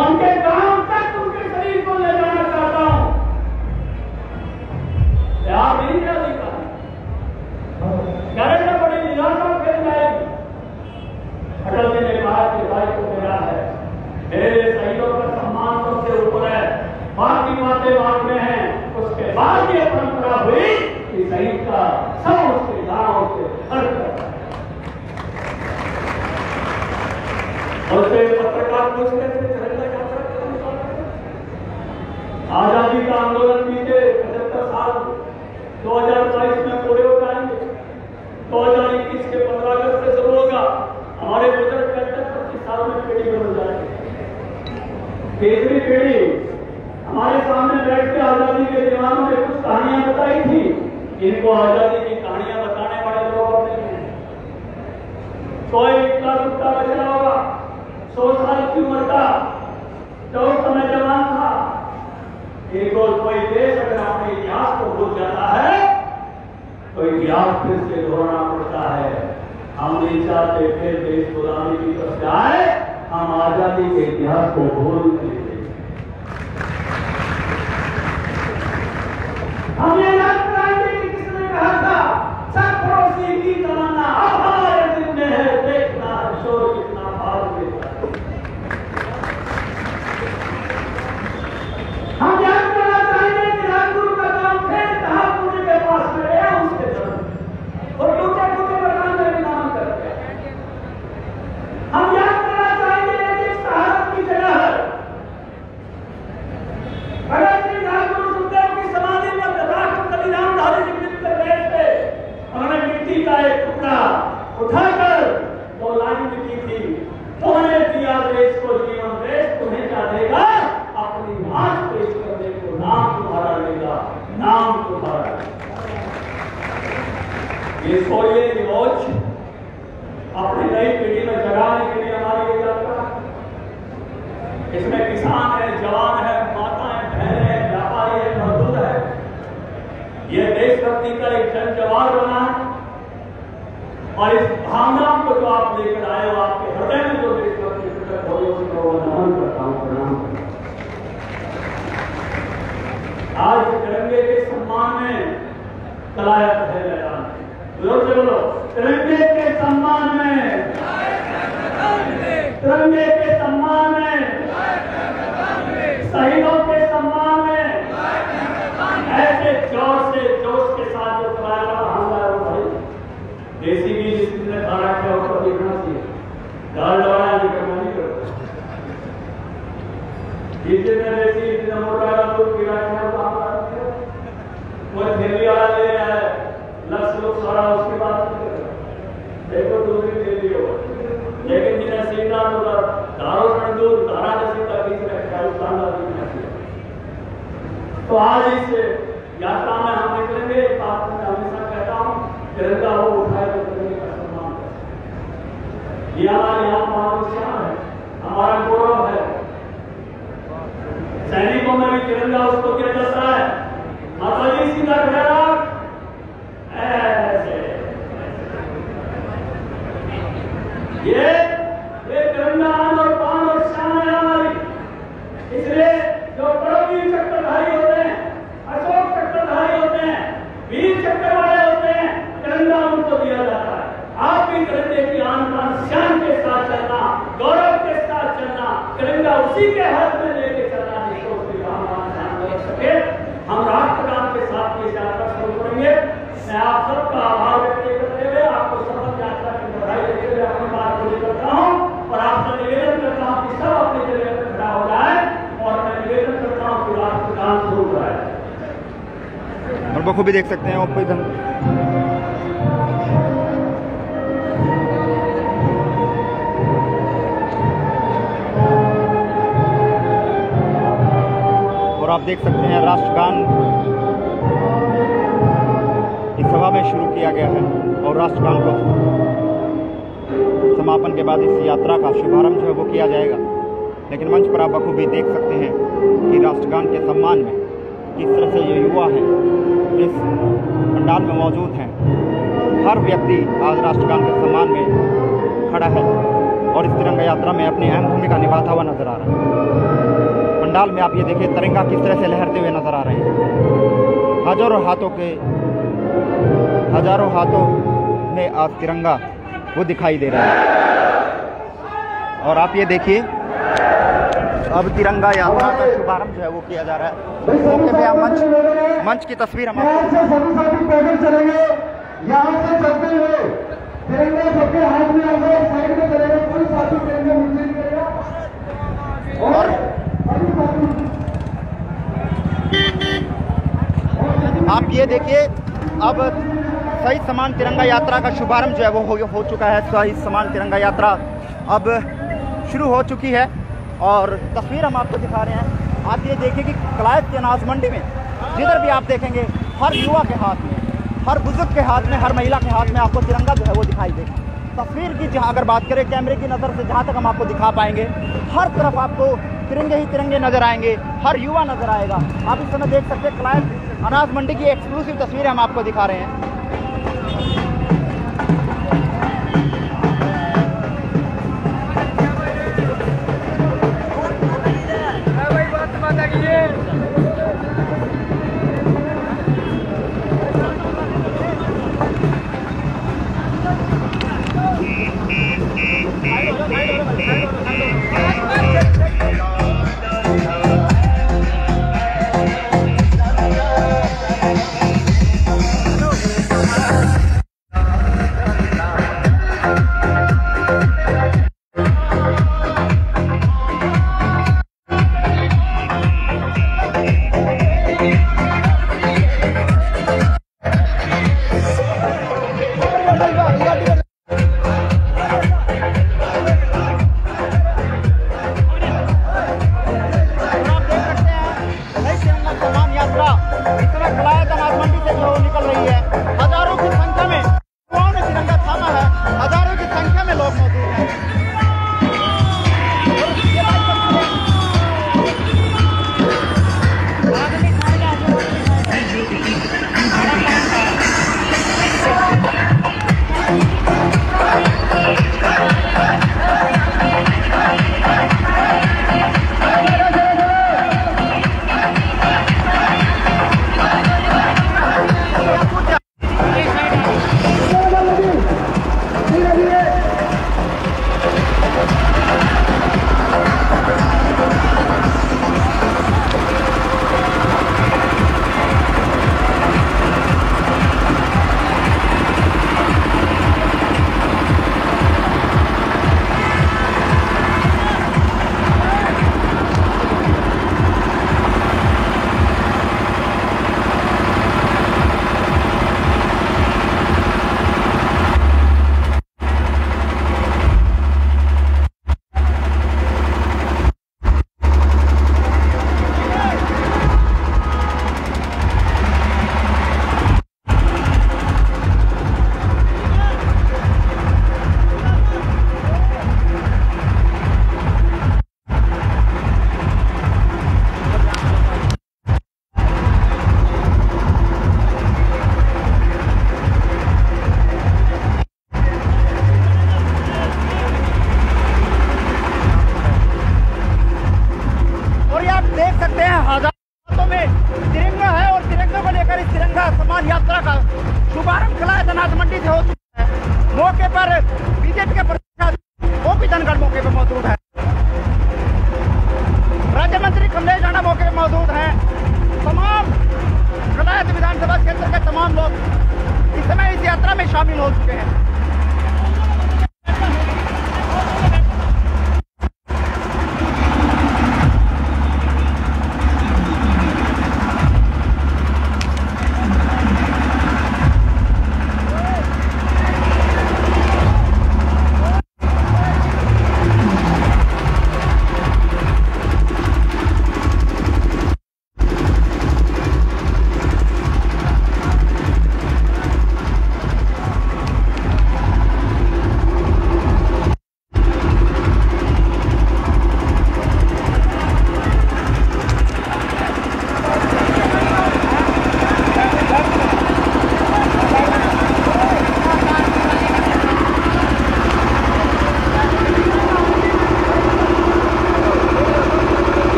उनके गांव तक उनके शरीर को ले जाना चाहता हूं। आप नहीं क्या देखा, घर में बड़ी निराशा फैल जाएगी। अटल जी ने कहा कि भाई को मेरा है, मेरे शहीदों का सम्मान सबसे ऊपर है, बाकी बातें बाद में हैं। उसके बाद ये परंपरा हुई कि शहीद का सब उसके आजादी का आंदोलन बीते 75 साल 2022 में पूरे हो जाएंगे। 2021 के 15 अगस्त से शुरू होगा। हमारे बुजुर्ग कहते हैं 25 साल में पीढ़ी बन जाएगी। तीसरी पीढ़ी हमारे सामने बैठ के आजादी के दीवानों ने कुछ कहानियां बताई थी। इनको आजादी की कहानियां बताने वाले लोग अपने कोई इतना टुकड़ा बचा होगा 100 साल की उम्र का, तो उस समय जवान था। इनको कोई देश अगर अपने इतिहास को भूल जाता है तो इतिहास फिर से दोहराना पड़ता है। हम नहीं चाहते फिर देश गुलामी की तरफ जाए, हम आजादी के इतिहास को भूल नहीं देते। हमें याद कराएंगे कि किसने कहा था सरफरोशी की तमन्ना अब हमारे दिल में है, देखना शोर कितना भाव देता है। हम याद करना चाहेंगे कि राजगुरु का काम फिर कहा पुणे के पास में गया उसके तरफ और टूटे टूटे मकान का निर्माण कर दिया। हम याद करना चाहेंगे कि शहादत की जगह भगत सिंह राजगुरु सुखदेव की समाधि पर राष्ट्र बलिदान धारी निकल कर गए थे। उन्होंने मिट्टी का एक टुकड़ा उठाकर 2 लाइन लिखी थी, तुमने दिया देश को जीवन, देश तुम्हें क्या देगा, अपनी आंख पेश करने को नाम तुम्हारा लेगा, नाम तुम्हारा। ये सोइए रिवॉच अपनी नई पीढ़ी में जगाने के लिए हमारी ये यात्रा। इसमें किसान है, जवान है, माताएं, बहनें हैं, व्यापारी है, मजदूर है। ये देशभक्ति का एक जन जवान बना है और इस भावना को जो आप लेकर आए हो, आपके हृदय में जो देशभक्ति प्रकट हो, उसको नमन करता हूं, प्रणाम करता हूं। आज तिरंगे के सम्मान में कलायत है मैदान। जोर से बोलो, तिरंगे के सम्मान में, तिरंगे के सम्मान में, शहीदों के सम्मान में, ऐसे जोर से जोश के साथ जो कलाया हमला है वो भाई देसी भी जिसने धारा किया उसको देखना चाहिए। दाल डवाया नहीं करना नहीं करता। जितने देसी इतना मोटा दूध गिरा वो थैली वाला ले आया है, लक्ष्य लोग सारा उसके बाद देखो दूसरी थैली हो, लेकिन जिन्हें सीधा होगा दारों में दूध धारा जैसी तकलीफ रखा है उसका तो आज इस यात्रा में हम निकलेंगे। एक बात मैं हमेशा कहता हूँ, तिरंगा वो उठाए तो तिरंगे का सम्मान करें। ये हमारी आत्मविश्वास है, हमारा गौरव है। सैनिकों में भी तिरंगा उसको किया जाता है, माता जी सीधा खड़ा ऐसे। ये तिरंगा आन और पान और शान है हमारी। इसलिए जो परमवीर चक्रधारी होते हैं, अशोक चक्रधारी होते हैं, वीर चक्र वाले होते हैं, तिरंगा उनको दिया जाता है। आप भी तिरंगे की आन बान शान के साथ चलना, गौरव के साथ चलना, तिरंगा उसी के हाथ में लेके चलना जिसको उसकी आन बान शान कर सके। हम राष्ट्रगान के साथ ये यात्रा शुरू करेंगे। मैं आप सबका आभार व्यक्त करते हुए आपको सफल यात्रा की बधाई देते हुए अपनी बात पूरी करता हूँ और आपसे निवेदन करता हूँ कि सब अपनी जगह पर खड़ा हो जाए और मैं निवेदन करता हूँ कि राष्ट्रगान शुरू कराए। और बखूबी देख सकते हैं आप इधर और आप देख सकते हैं राष्ट्रगान इस सभा में शुरू किया गया है और राष्ट्रगान को समापन के बाद इस यात्रा का शुभारंभ जो है वो किया जाएगा। लेकिन मंच पर आप बखूबी देख सकते हैं कि राष्ट्रगान के सम्मान में किस तरह से ये युवा हैं जिस पंडाल में मौजूद हैं, हर व्यक्ति आज राष्ट्रगान के सम्मान में खड़ा है और इस तिरंगा यात्रा में अपनी अहम भूमिका निभाता हुआ नजर आ रहा है। पंडाल में आप ये देखिए तिरंगा किस तरह से लहरते हुए नजर आ रहे हैं। हजारों हाथों में आज तिरंगा वो दिखाई दे रहा है। और आप ये देखिए अब तिरंगा यात्रा का शुभारंभ जो है वो किया जा रहा है। मौके पे आप मंच की तस्वीर हम पैदल चलेंगे, यहाँ से चलते हुए तिरंगा सबके हाथ में आएगा, साइड में चलेगा, कोई साथी तिरंगा नीचे करेगा और आप ये देखिए, अब शहीद सम्मान तिरंगा यात्रा का शुभारंभ जो है वो हो चुका है। शहीद सम्मान तिरंगा यात्रा अब शुरू हो चुकी है और तस्वीर हम आपको दिखा रहे हैं। आप ये देखिए कि कलायत की अनाज मंडी में जिधर भी आप देखेंगे, हर युवा के हाथ में, हर बुजुर्ग के हाथ में, हर महिला के हाथ में आपको तिरंगा जो है वो दिखाई देगा। तस्वीर की जहाँ अगर बात करें कैमरे की नज़र से, जहाँ तक हम आपको दिखा पाएंगे, हर तरफ आपको तिरंगे ही तिरंगे नजर आएंगे, हर युवा नजर आएगा। आप इस समय देख सकते हैं कलायत अनाज मंडी की एक्सक्लूसिव तस्वीरें हम आपको दिखा रहे हैं।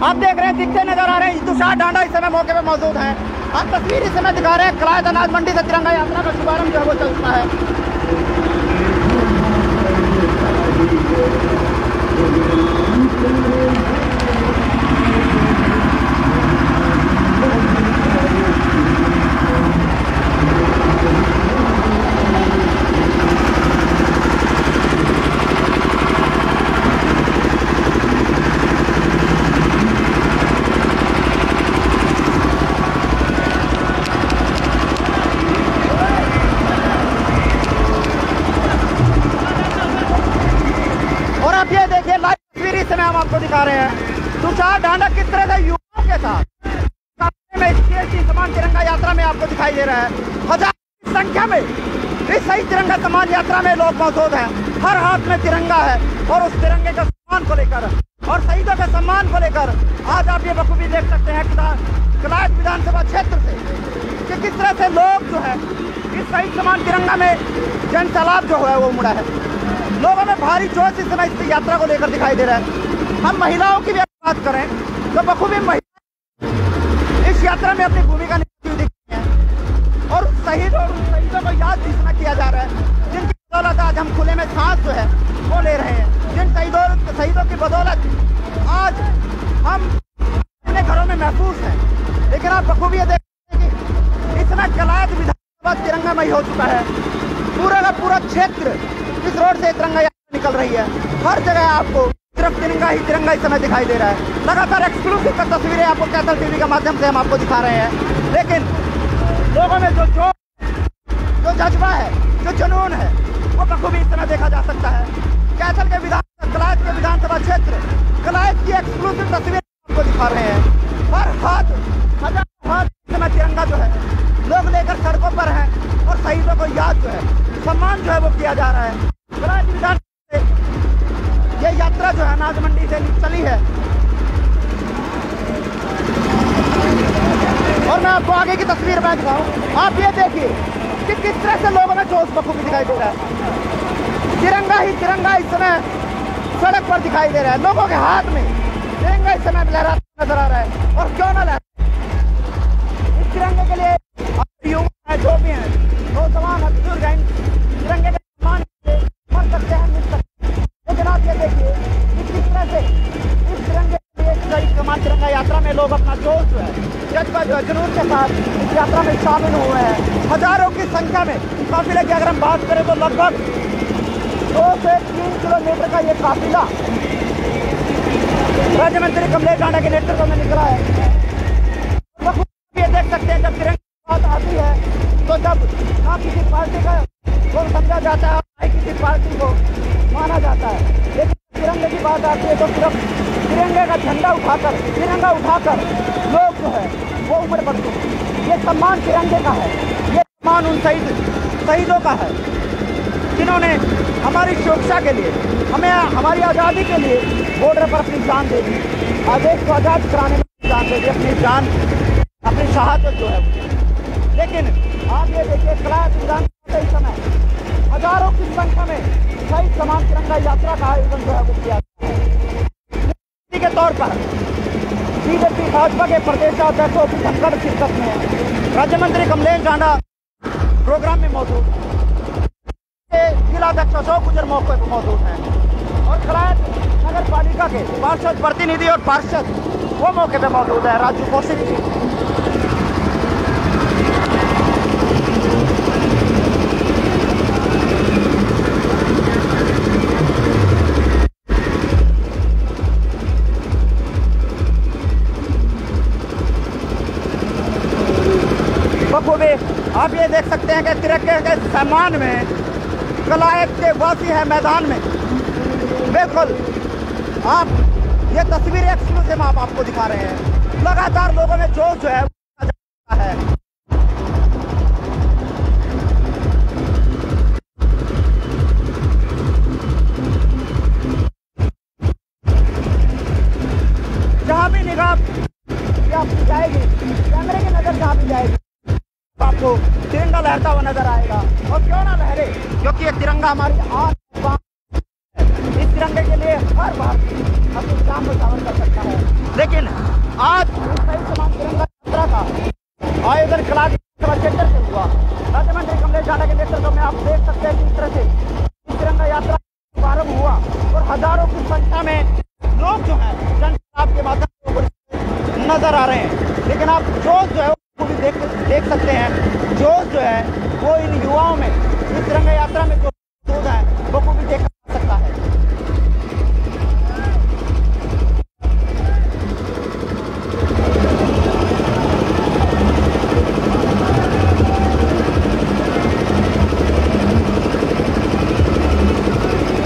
आप देख रहे हैं, दिखते नजर आ रहे हैं। तुषार डांडा इस समय मौके पर मौजूद हैं। आप तस्वीर इस समय दिखा रहे हैं। कलायत अनाज मंडी से तिरंगा यात्रा का शुभारंभ जो है वो चल चुका है। कमला ढांडा किस तरह से युवाओं के साथ में इस समान तिरंगा यात्रा में आपको दिखाई दे रहा है। हजारों की संख्या में इस सही तिरंगा समान यात्रा में लोग मौजूद हैं। हर हाथ में तिरंगा है और उस तिरंगे के सम्मान को लेकर और शहीदों के सम्मान को लेकर आज आप ये बखूबी देख सकते हैं कलायत विधानसभा क्षेत्र से कि किस तरह से लोग जो है इस शहीद समान तिरंगा में जन सैलाब जो है वो उमड़ा है। लोगों में भारी जोश इस समय इस यात्रा को लेकर दिखाई दे रहा है। हम महिलाओं की भी बात करें तो बखूबी महिला इस यात्रा में अपनी भूमिका निभाती हुई दिखती है और शहीदों को याद भी इसमें किया जा रहा है, जिनकी बदौलत आज हम खुले में सांस जो है वो ले रहे हैं। जिन शहीदों की बदौलत आज हम अपने घरों में महफूज हैं। लेकिन आप बखूबी ये देखते हैं कि इस समय कलायत विधानसभा तिरंगामयी हो चुका है। पूरा का पूरा क्षेत्र इस रोड से तिरंगा यात्रा निकल रही है। हर जगह आपको सिर्फ तिरंगा ही इस समय दिखाई दे रहा है। लगातार एक्सक्लूसिव तस्वीरें आपको कैथल टीवी के माध्यम से हम आपको दिखा रहे हैं। लेकिन लोगों में जो जज्बा है, जो जुनून है, वो बखूबी इस समय देखा जा सकता है। कैथल के कलायत के विधानसभा क्षेत्र कलायत की एक्सक्लूसिव तस्वीरें आपको दिखा रहे हैं। हर हाथ हजार हाथ इस समय तिरंगा जो है लोग लेकर सड़कों पर हैं और शहीदों को याद जो है सम्मान जो है वो किया जा रहा है। कलायत विधानसभा से ये यात्रा जो है अनाज मंडी से चली है और मैं आपको आगे की तस्वीर में दिखाऊं। आप ये देखिए कि किस तरह से लोगों में जोश बखूबी दिखाई दे रहा है। तिरंगा ही तिरंगा इस समय सड़क पर दिखाई दे रहा है। लोगों के हाथ में तिरंगा इस समय लहराता नजर आ रहा है। और क्यों ना लहरा, इस तिरंगे के लिए युवा है, जो भी हैं, नौजवान है, बुजुर्ग हैं, तिरंगे का सम्मान मर सकते हैं, मिल सकते हैं। लेकिन आप ये देखिए कि किस तरह से इस तिरंगे के लिए शहीद समान तिरंगा यात्रा में लोग अपना जोश जो है जज्बा जो है जुनून के साथ इस यात्रा में शामिल हुए हैं। हजारों की संख्या में काफिले की अगर हम बात करें तो लगभग 2 से 3 किलोमीटर का ये काफिला राज्य मंत्री कमलेश ढांडा के नेतृत्व में निकला है। ये देख सकते हैं जब तिरंगे की बात आती है तो जब ना किसी पार्टी का को समझा जाता है ना किसी पार्टी को माना जाता है, लेकिन तिरंगे की बात आती है तो सिर्फ तिरंगे का झंडा उठाकर तिरंगा उठाकर लोग जो है वो उमड़ पड़ते हैं। ये सम्मान तिरंगे का है, ये सम्मान उन शहीदों का है जिन्होंने हमारी सुरक्षा के लिए, हमें हमारी आज़ादी के लिए बॉर्डर पर अपनी जान दे दी, देश को आज़ाद कराने में जान दे दी, अपनी जान, अपनी शहादत जो है। लेकिन आप ये देखिए कलायत विधानसभा के समय हजारों की संख्या में शहीद समान तिरंगा यात्रा का आयोजन जो है वो किया के तौर पर बीजेपी भाजपा के प्रदेशाध्यक्षों की धनखड़ शिरकत में राज्य मंत्री कमलेश ढांडा प्रोग्राम में मौजूद है, जिलाध्यक्ष अशोक गुजर मौके पर मौजूद हैं और कलायत नगर पालिका के पार्षद प्रतिनिधि और पार्षद वो मौके पर मौजूद है। राजू कौशिक जी बखूबी आप ये देख सकते हैं कि तिरंगे के सम्मान में कलायत के वासी है मैदान में। बिल्कुल आप ये तस्वीरें एक्सक्लूसिव आप आपको दिखा रहे हैं। लगातार लोगों में जोश जो है जहाँ भी निगाह आपकी जाएगी, कैमरे की नजर जहाँ भी जाएगी आपको तिरंगा लहरता हुआ नजर आएगा। और क्यों ना लहरे, क्योंकि ये तिरंगा हमारी आन बान है। इस तिरंगे के लिए हर भारतीय अपनी जान को शामिल कर सकता है। लेकिन आज शहीद समान तिरंगा यात्रा का आयोजन कलायत क्षेत्र से हुआ। राज्य मंत्री कमलेश ढांडा के नेतृत्व में आप देख सकते हैं किस तरह से इस तिरंगा यात्रा प्रारंभ हुआ और हजारों की संख्या में लोग जो है जन सैलाब के माध्यम से नजर आ रहे हैं। लेकिन आप जोश जो है वो भी देख सकते हैं। जोश जो है वो इन युवाओं में इस तिरंगा यात्रा में जो मौजूद है वो भी देखा जा सकता है।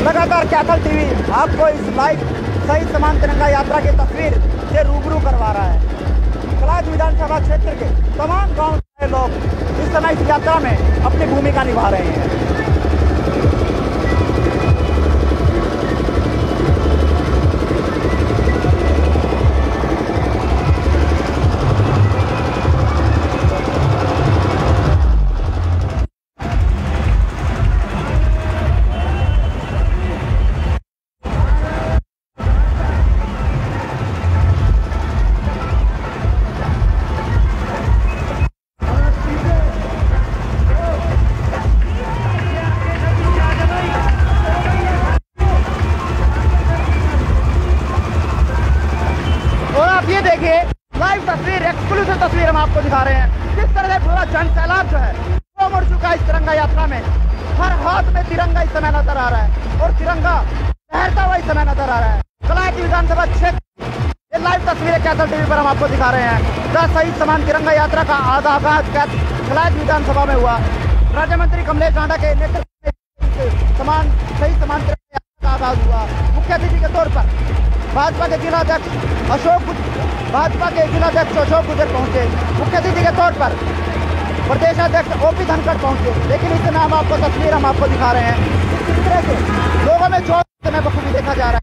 लगातार कैथल टीवी आपको इस लाइव शहीद समान तिरंगा यात्रा की तस्वीर से रूबरू करवा रहा है। कलायत विधानसभा क्षेत्र के तमाम गांव के लोग इस समय इस यात्रा में अपनी भूमिका निभा रहे हैं। लाइव तस्वीर, एक्सक्लूसिव तस्वीर हम आपको दिखा रहे हैं। किस तरह से पूरा जन सैलाब जो है वो मुड़ चुका है इस तिरंगा यात्रा में। हर हाथ में तिरंगा इस समय नजर आ रहा है और तिरंगा लहरता हुआ इस समय नजर आ रहा है। कलायत विधानसभा क्षेत्र ये लाइव तस्वीरें कैथल टीवी पर हम आपको दिखा रहे हैं। जहाँ शहीद समान तिरंगा यात्रा का आगाज कलायत विधानसभा में हुआ। राज्य मंत्री कमलेश आंडा के नेतृत्व में शहीद समान तिरंगा यात्रा का आगाज हुआ। मुख्य अतिथि के तौर पर भाजपा के जिलाध्यक्ष अशोक गुजर पहुंचे। मुख्य अतिथि के तौर पर प्रदेशाध्यक्ष ओपी धनखड़ पहुंचे। लेकिन इस समय हम आपको दिखा रहे हैं किस तरह से लोगों में जोश समय बखूबी देखा जा रहा है।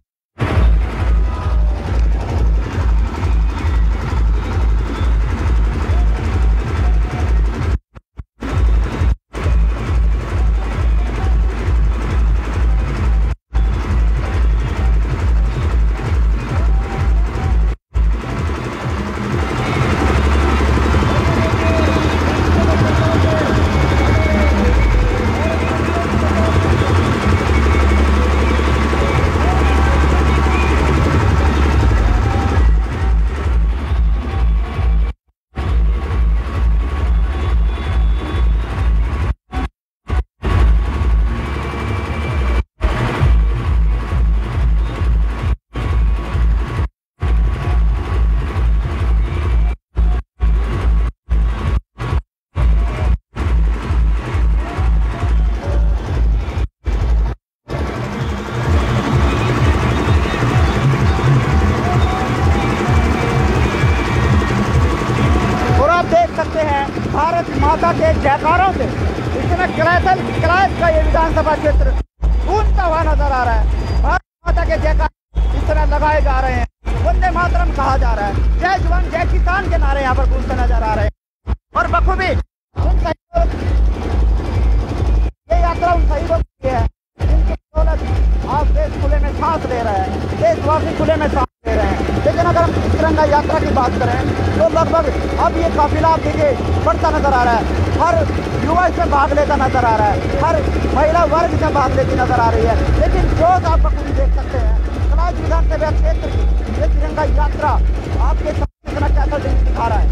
भारत माता के जयकारों से इस समय कलायत का ये विधानसभा क्षेत्र गूंजता हुआ नजर आ रहा है। भारत माता के जयकार इस समय लगाए जा रहे हैं। वंदे मातरम कहा जा रहा है। जय जवान जय किसान के नारे यहाँ पर गूंजते नजर आ रहे हैं। और बखूबी ये यात्रा उन शहीदों की है जिनकी बदौलत आज देश खुले में सांस ले रहा है, देशवासी खुले में सांस ले रहे हैं। लेकिन अगर हम तिरंगा यात्रा की बात करें तो लगभग अब ये काफिला आप देखिए बढ़ता नजर आ रहा है। हर युवा इसमें भाग लेता नजर आ रहा है, हर महिला वर्ग इसमें भाग लेती नजर आ रही है। लेकिन जोश आप बखूबी देख सकते हैं कलायत विधानसभा क्षेत्र की ये तिरंगा यात्रा आपके सामने कैसा दिखा रहा है।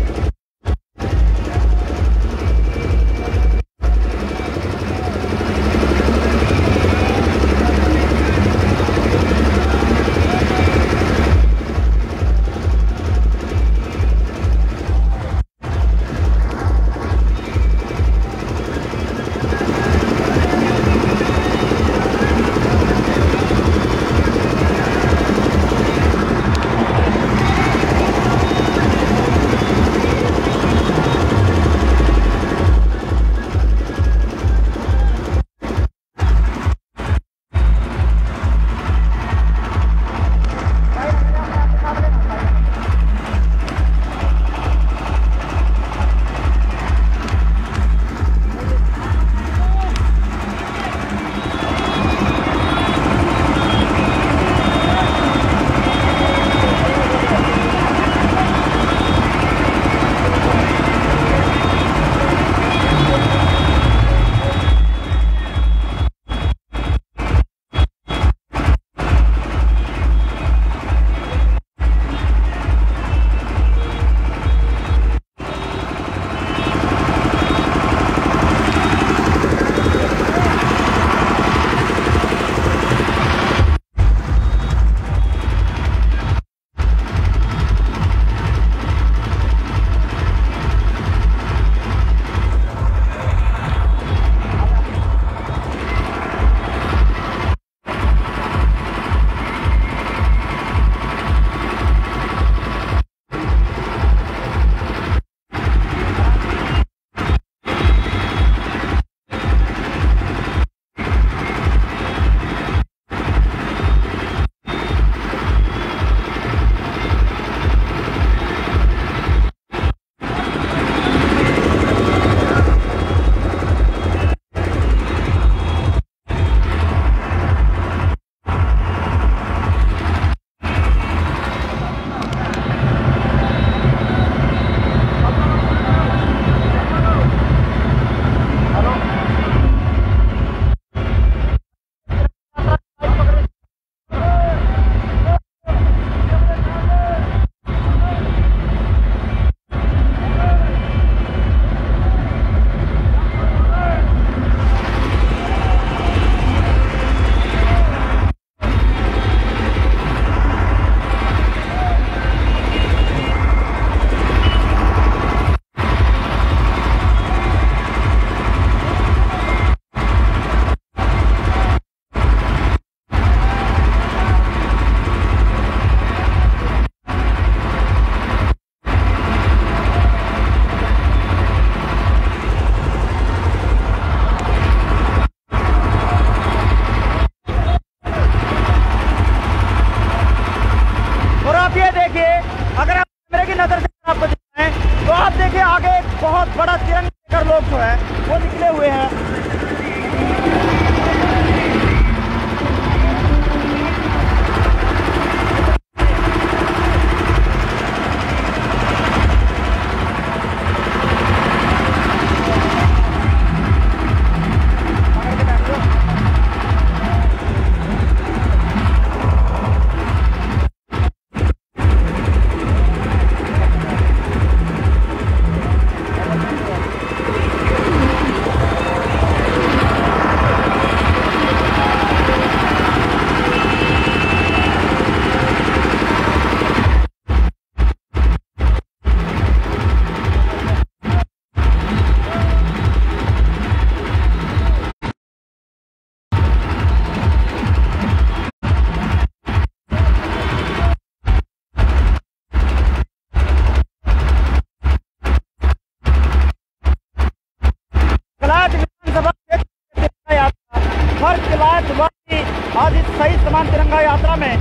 आज इस सही समान तिरंगा यात्रा में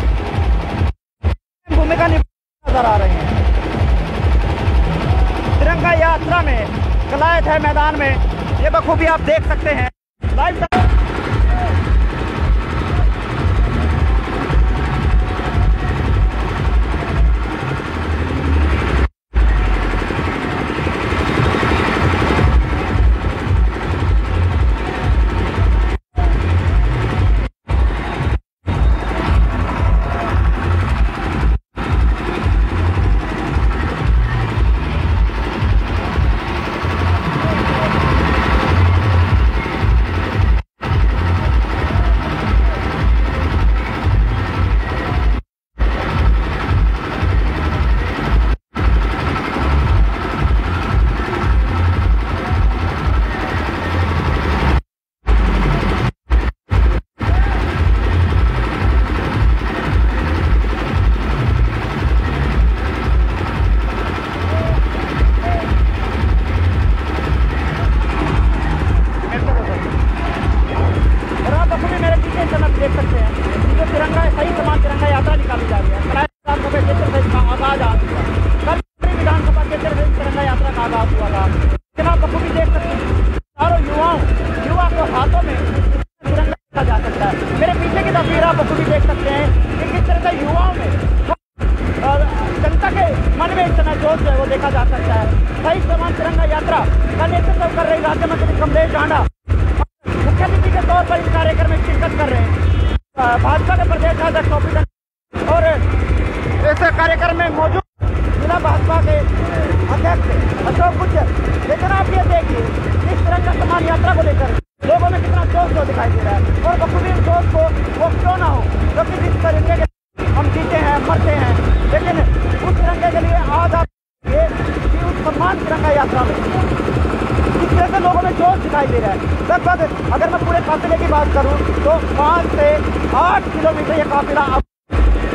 भूमिका निभाते नजर आ रहे हैं। तिरंगा यात्रा में कलायत है मैदान में, ये बखूबी आप देख सकते हैं लाइव। भाजपा के प्रदेश अध्यक्ष और इस कार्यक्रम में मौजूद जिला भाजपा के अध्यक्ष अशोक गुज्जर। लेकिन आप ये देखिए इस तिरंगा सम्मान यात्रा को लेकर लोगों में कितना जोश जो दिखाई दे रहा है, और बखूबी जोश को वो क्यों ना हो, क्योंकि जिस तरीके के हम जीते हैं मरते हैं, लेकिन उस तिरंगे के लिए आज आप ये कि उस सम्मान तिरंगा यात्रा में इस तरह से लोगों में जोश दिखाई दे रहा है। लगभग अगर मैं पूरे काफिले की बात करूं तो 5 से 8 किलोमीटर ये काफिला अब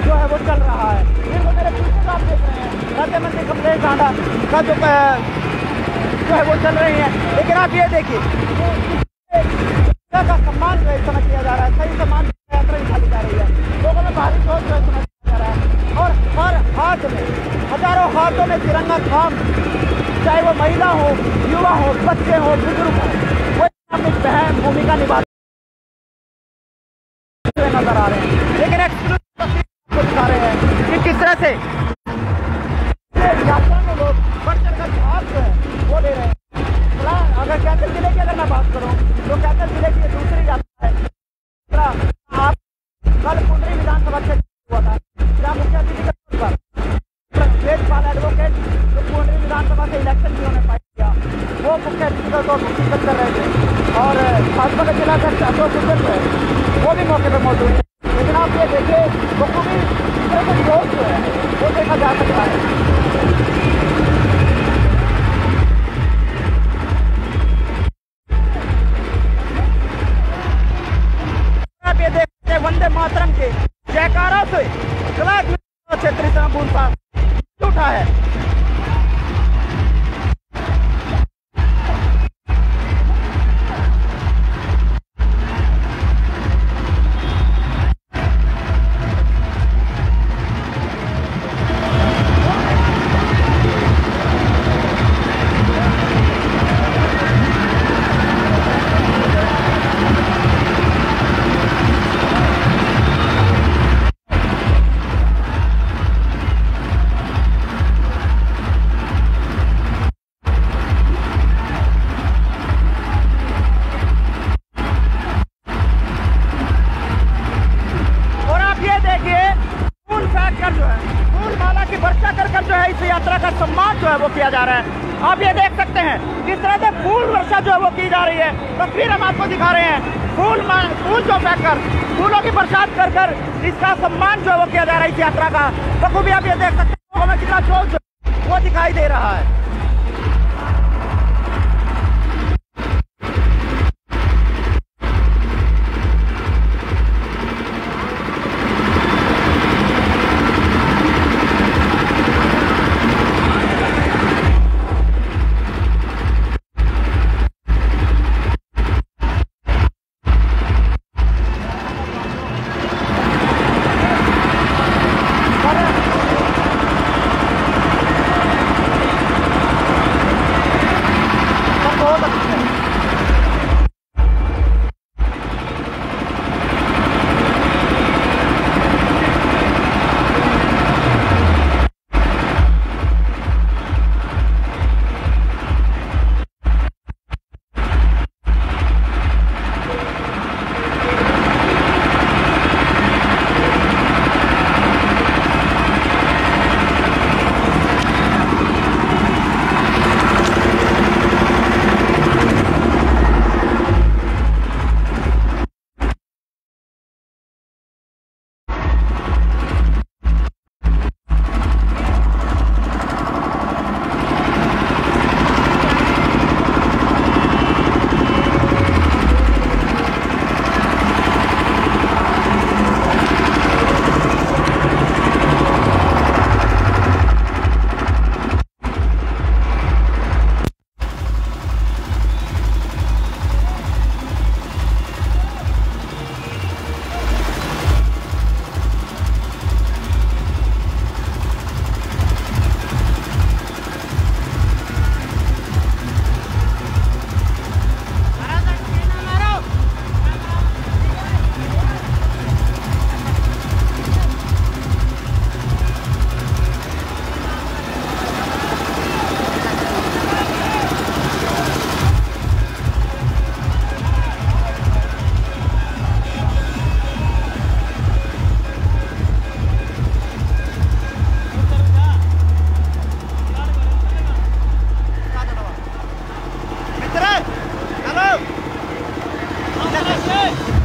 जो है वो चल रहा है। फिर वो मेरे पीछे आप देख रहे हैं राज्य मंत्री कमलेश ढांडा का जो है वो चल रही है। लेकिन आप ये देखिए का सम्मान जो है समय किया जा रहा है, सही सम्मान यात्रा निकाली जा रही है, लोगों में भारी जोश जो है समय किया जा रहा है, और हर हाथ में हजारों हाथों में तिरंगा थाम, चाहे वो महिला हो, युवा हो, बच्चे हो, बुजुर्ग हो, वो अपनी अहम भूमिका निभा नजर आ रहे हैं। लेकिन एक्सक्लूसिव को दिखा रहे हैं कि किस तरह से यात्रा में लोग बढ़ चढ़ कर भाग जो है वो ले रहे हैं। अगर कैथल जिले की अगर मैं बात करूं तो कैथल जिले की दूसरी यात्रा है। आप कल कुंडरी विधानसभा क्षेत्र हुआ था, जहाँ मुख्य अतिथि के तौर पर वेदपाल एडवोकेट जो कुंडरी विधानसभा से इलेक्शन जिन्होंने फाइट किया, वो मुख्य अतिथि के तौर पर शिरकत कर रहे थे, और भाजपा के जिला अध्यक्ष अशोक गुज्जर जो है वो भी मौके पर मौजूद है। लेकिन आप ये देखिए बखूबी जोश जो है वो देखा जा सकता है। आप ये देखते हैं वंदे मातरम के जयकारा से क्षेत्रीय संबंध उठा है। किया जा रहा है। आप ये देख सकते हैं किस तरह से फूल वर्षा जो है वो की जा रही है। तस्वीर हम आपको दिखा रहे हैं, फूल जो फेंक कर, फूलों की बरसात कर कर इसका सम्मान जो है वो किया जा रहा है इस यात्रा का। बखूबी आप ये देख सकते हैं हमें कितना जोश वो दिखाई दे रहा है। है।